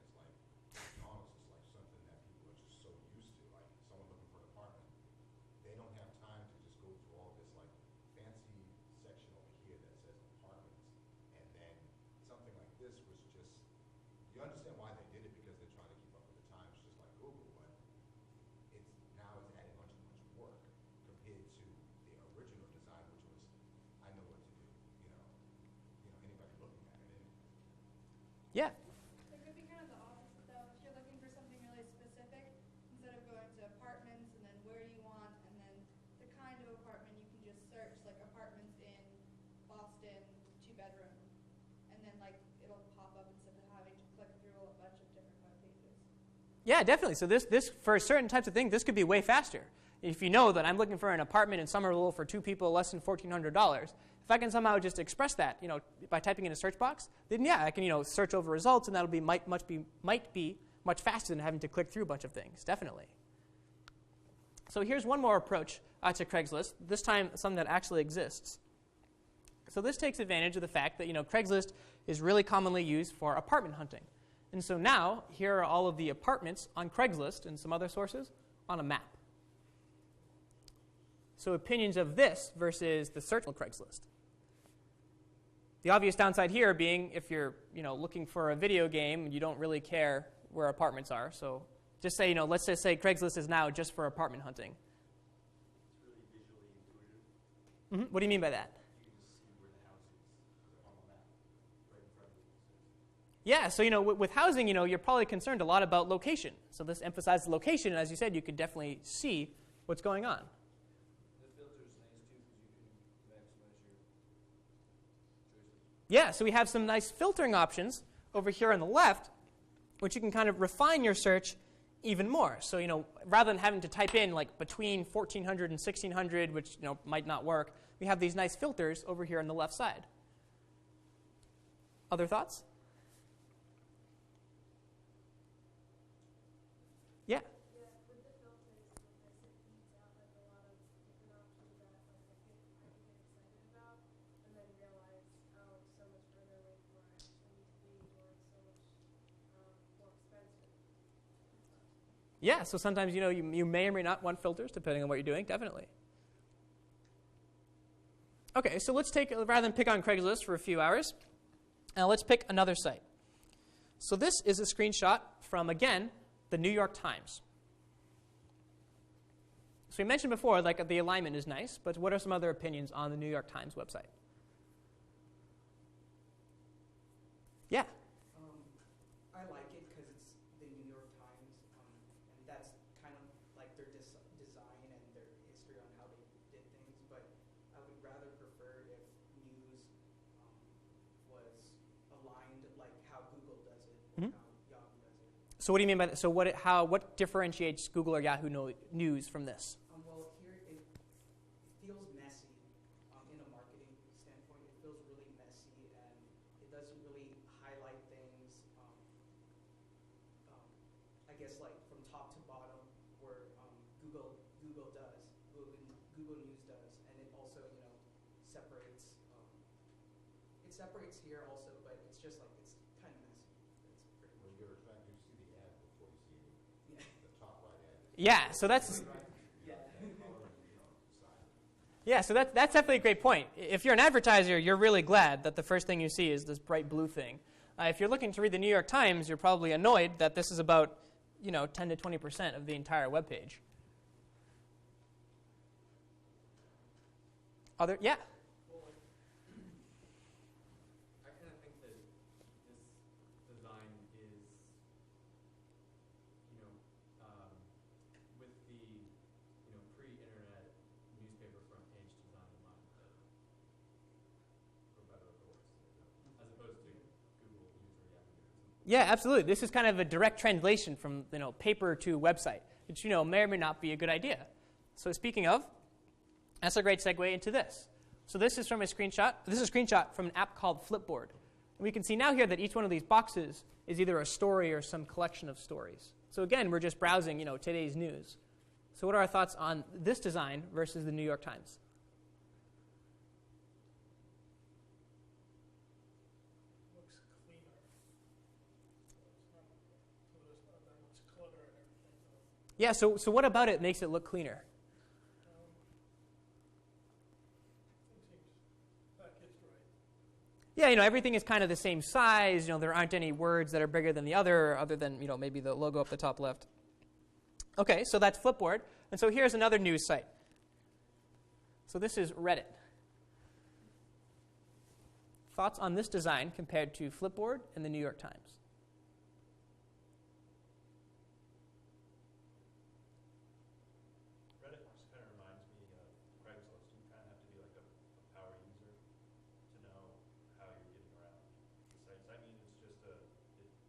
It's McDonald's. It's something that people are just so used to. Someone looking for an apartment, they don't have time to just go through all this fancy section over here that says apartments, and then something like this was just. You understand why they did it, because they're trying to keep up with the times, just like Google. But it's adding much work compared to the original design, which was I know what to do. Anybody looking at it. Yeah. It could be kind of the opposite, though. If you're looking for something really specific, instead of going to apartments and then where you want and then the kind of apartment, you can just search apartments in Boston, 2-bedroom, and then it'll pop up instead of having to click through a bunch of different web pages. Yeah, definitely. So this for certain types of things, this could be way faster. If you know that I'm looking for an apartment in Somerville for 2 people, less than $1,400, if I can somehow just express that, by typing in a search box, then yeah, I can search over results, and that'll be might be much faster than having to click through a bunch of things. Definitely. So here's one more approach to Craigslist. This time, something that actually exists. So this takes advantage of the fact that Craigslist is really commonly used for apartment hunting, and so now here are all of the apartments on Craigslist and some other sources on a map. So opinions of this versus the search on Craigslist. The obvious downside here being if you're looking for a video game and you don't really care where apartments are. So just say, let's just say Craigslist is now just for apartment hunting. It's really visually intuitive. What do you mean by that? You can just see where the house is on the map, right in front of you. Yeah, so with housing, you're probably concerned a lot about location. So this emphasizes location, and as you said, you could definitely see what's going on. Yeah, so we have some nice filtering options over here on the left, which you can kind of refine your search even more. So, rather than having to type in between 1400 and 1600, which might not work, we have these nice filters over here on the left side. Other thoughts? Yeah. With the filters, it weeds out a lot of different options that I could get excited about, and then realize, oh, it's so much further away from where I actually need to be, or it's so much more expensive. Yeah, so sometimes you may or may not want filters depending on what you're doing, definitely. Okay, so let's take, rather than pick on Craigslist for a few hours, let's pick another site. So this is a screenshot from, again, the New York Times. So we mentioned before, the alignment is nice, but what are some other opinions on the New York Times website? Yeah. I like it because it's the New York Times, and that's kind of like their design and their history on how they did things. But I would rather prefer if news was aligned like how Google does it, or how Yahoo does So what do you mean by that? So what differentiates Google or Yahoo News from this? Well, here it feels messy in a marketing standpoint. It feels really messy, and it doesn't really highlight things. I guess like from top to bottom, where Google does, Google News does, and it also separates. It separates here also, but it's just like it's kind of messy. It's pretty When you're attracted, you see the ad before you see the top right ad. Yeah, so that's that's definitely a great point. If you're an advertiser, you're really glad that the first thing you see is this bright blue thing. If you're looking to read the New York Times, you're probably annoyed that this is about 10 to 20% of the entire web page. Yeah. I kind of think that this design is, with the, pre-internet newspaper front page design in mind, for better or for worse, as opposed to Google News or Yahoo News. Yeah, absolutely. This is kind of a direct translation from paper to website, which may or may not be a good idea. So speaking of, that's a great segue into this. So this is from a screenshot. This is a screenshot from an app called Flipboard. And we can see now here that each one of these boxes is either a story or some collection of stories. So again, we're just browsing, today's news. So what are our thoughts on this design versus the New York Times? Looks cleaner. So there's not that much clutter and everything. Yeah, so what about it makes it look cleaner? Yeah, everything is kind of the same size. There aren't any words that are bigger than the other than, maybe the logo up the top left. Okay, so that's Flipboard. And so here's another news site. So this is Reddit. Thoughts on this design compared to Flipboard and the New York Times? Reddit just kind of reminds me of Craigslist. You kind of have to be like a power user to know how you're getting around the sites. I mean, it's just like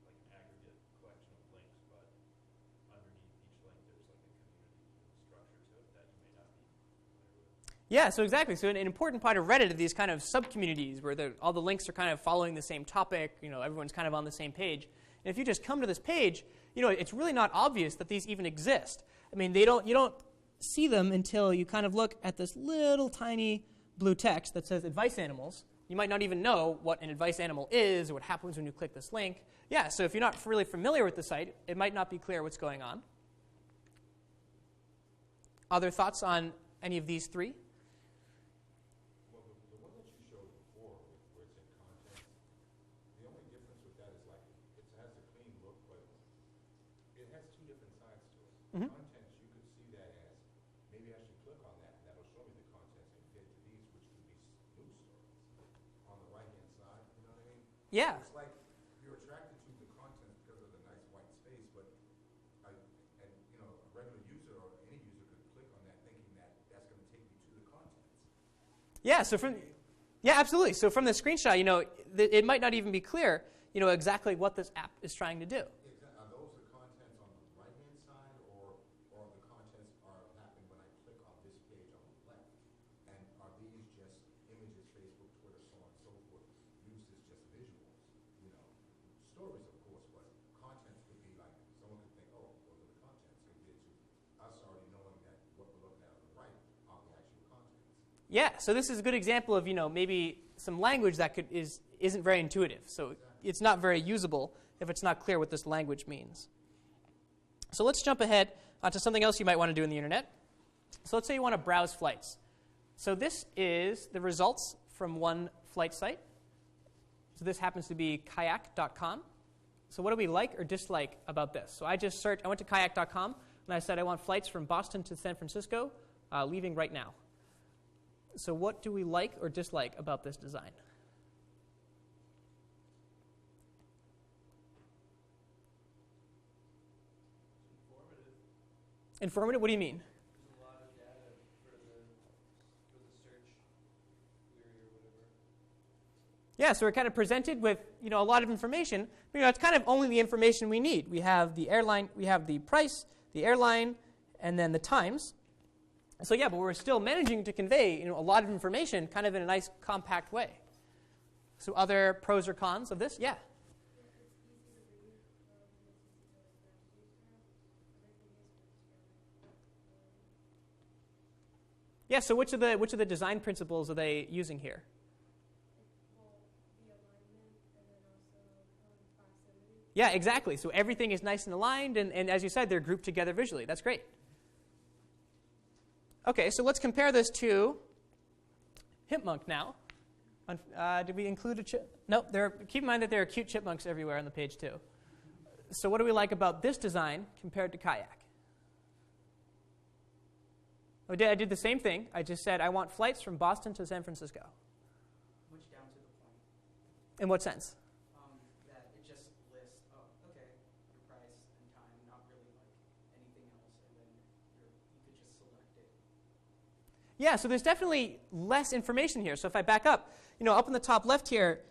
an aggregate collection of links, but underneath each link there's like a community structure to it that you may not be familiar with. Yeah, so exactly. So an important part of Reddit are these kind of sub-communities where all the links are kind of following the same topic. Everyone's kind of on the same page. And if you just come to this page, it's really not obvious that these even exist. I mean, you don't see them until you kind of look at this little tiny blue text that says advice animals. You might not even know what an advice animal is or what happens when you click this link. Yeah, so if you're not really familiar with the site, it might not be clear what's going on. Other thoughts on any of these three? Well, the one that you showed before, where it's in content, the only difference with that is like it has a clean look, but it has two different sides to it. Mm-hmm. Contents, you could see that as maybe I should click on that, and that'll show me the contents compared to these, which could be news stories on the right-hand side. You know what I mean? Yeah. It's like you're attracted to the content because of the nice white space, but a regular user or any user could click on that thinking that that's going to take me to the contents. Yeah, absolutely. So from the screenshot, it might not even be clear, exactly what this app is trying to do. Are those the contents on the right-hand side, or the contents are happening when I click on this page on the left? And are these just images, Facebook, Twitter, so on and so forth, used as just visuals? Stories, of course, but contents could be like, someone could think, oh, those are the contents, compared to us already knowing that what we're looking at on the right are the actual contents. Yeah, so this is a good example of, maybe some language that isn't very intuitive. So it's not very usable if it's not clear what this language means. So let's jump ahead to something else you might want to do in the internet. So let's say you want to browse flights. So this is the results from one flight site. So this happens to be kayak.com. So what do we like or dislike about this? So I went to kayak.com, and I said I want flights from Boston to San Francisco, leaving right now. So what do we like or dislike about this design? Informative? What do you mean? There's a lot of data for the search query or whatever. Yeah, so we're kind of presented with a lot of information. But, it's kind of only the information we need. We have the airline, we have the price, the airline, and then the times. So yeah, but we're still managing to convey a lot of information kind of in a nice compact way. So other pros or cons of this? Yeah. Yeah, so which of the design principles are they using here? Yeah, exactly. So everything is nice and aligned, and as you said, they're grouped together visually. That's great. Okay, so let's compare this to Hipmunk now. Did we include a chip? No, keep in mind that there are cute chipmunks everywhere on the page too. So what do we like about this design compared to Kayak? I did the same thing. I just said I want flights from Boston to San Francisco. Much down to the point. In what sense? That it just lists, your price and time, not really like anything else, and then you could just select it. Yeah, so there's definitely less information here. So if I back up, up in the top left here,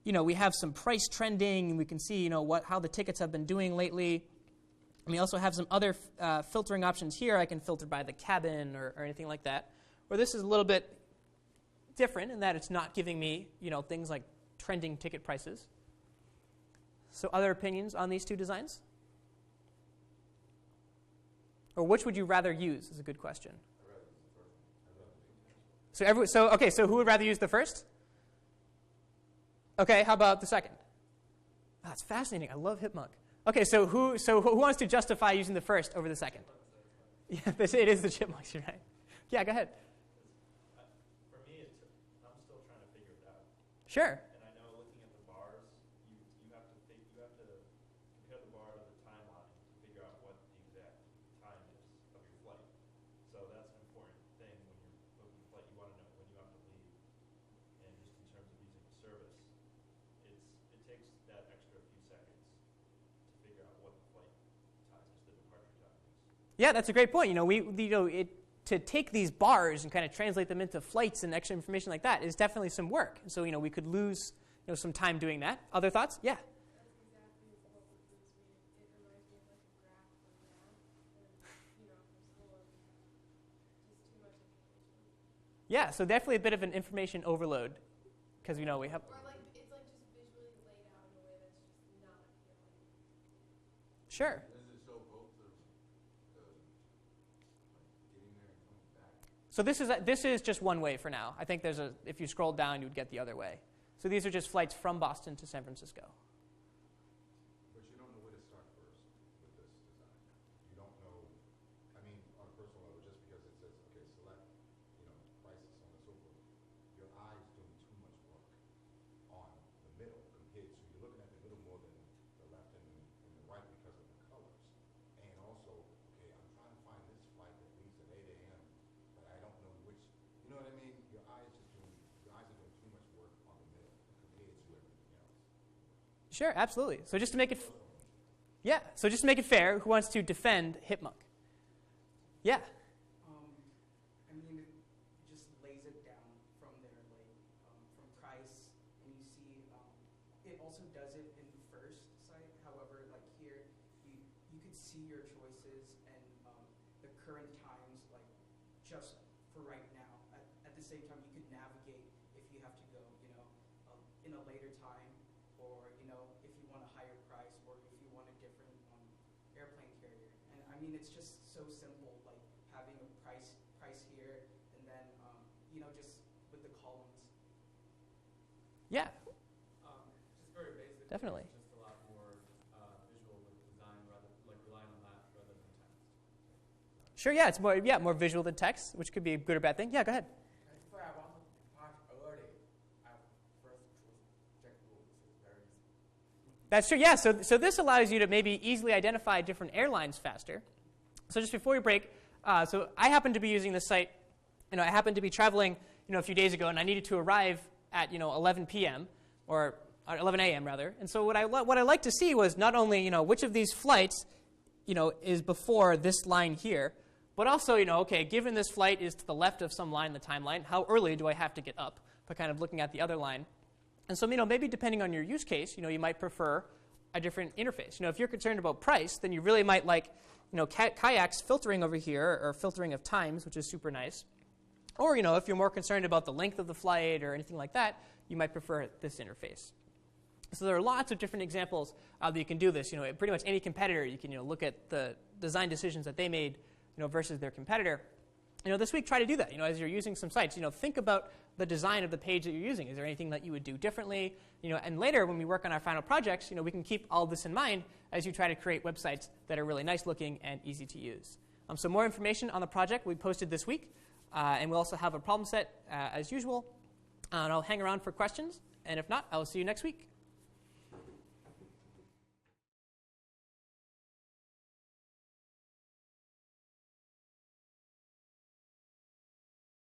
we have some price trending. We can see, how the tickets have been doing lately. And we also have some other filtering options here. I can filter by the cabin or anything like that. Where this is a little bit different in that it's not giving me, things like trending ticket prices. So other opinions on these two designs? Or which would you rather use is a good question. So who would rather use the first? Okay, how about the second? Oh, that's fascinating. I love Hipmunk. Okay, so who wants to justify using the first over the second? Yeah, it is the chipmunks, you're right. Yeah, go ahead. For me, I'm still trying to figure it out. Sure. And I know looking at the bars, you have to compare the bar to the timeline to figure out what the exact time is of your flight. So that's an important thing when you're booking a flight. You want to know when you have to leave. And just in terms of using the service, it takes that extra few seconds to figure out what the flight time is, the departure time is. Yeah, that's a great point. To take these bars and kind of translate them into flights and extra information like that is definitely some work. So, we could lose, some time doing that. Other thoughts? Yeah. That's exactly what we're doing. It reminds me of like a graph from math, and from school, just too much information. Yeah, so definitely a bit of an information overload because we have. Or like it's like just visually laid out in a way that's just not appealing. Sure. So this is just one way for now. I think if you scroll down, you would get the other way. So these are just flights from Boston to San Francisco. But you don't know where to start first with this design. You don't know, on a personal level, just because it says, okay, select, prices, so on and so forth. Your eye's doing too much work on the middle compared to, you're looking at the middle more than the left and the right because of the colors. And also, okay, I'm trying to find this flight that leaves at 8 a.m., but I don't know which, you know what I mean? Your eyes are doing too much work on the middle compared to everything else. Sure, absolutely. So just to make it fair, who wants to defend Hipmunk? Yeah. It just lays it down from there, from price, and you see it also does it in the first site. However, like here, you could see your choices and the current times, like just for right now. At the same time, you could navigate if you have to go, in a later time, or if you want a higher price, or if you want a different airplane carrier. And it's just so simple, like having a price here, and then just with the columns. Yeah, Just very basic. definitely. It's just a lot more visual with design, relying on that rather than text. Sure, yeah, it's more visual than text, which could be a good or bad thing. Yeah, go ahead. If I want to depart early, I first choose check rules. It's very easy. That's true, yeah. So this allows you to maybe easily identify different airlines faster. So just before we break, so I happen to be using this site. I happened to be traveling, a few days ago, and I needed to arrive at 11 p.m. or 11 a.m. rather. And so what I like to see was not only which of these flights is before this line here, but also okay, given this flight is to the left of some line in the timeline, how early do I have to get up? By kind of looking at the other line. And so, maybe depending on your use case, you might prefer a different interface. If you're concerned about price, then you really might like, Kayak's filtering over here, or filtering of times, which is super nice. Or, if you're more concerned about the length of the flight or anything like that, you might prefer this interface. So there are lots of different examples that you can do this. Pretty much any competitor, you can look at the design decisions that they made, versus their competitor. This week, try to do that. As you're using some sites, think about the design of the page that you're using. Is there anything that you would do differently? And later, when we work on our final projects, we can keep all this in mind as you try to create websites that are really nice looking and easy to use. So more information on the project we posted this week, and we'll also have a problem set as usual. And I'll hang around for questions. And if not, I will see you next week.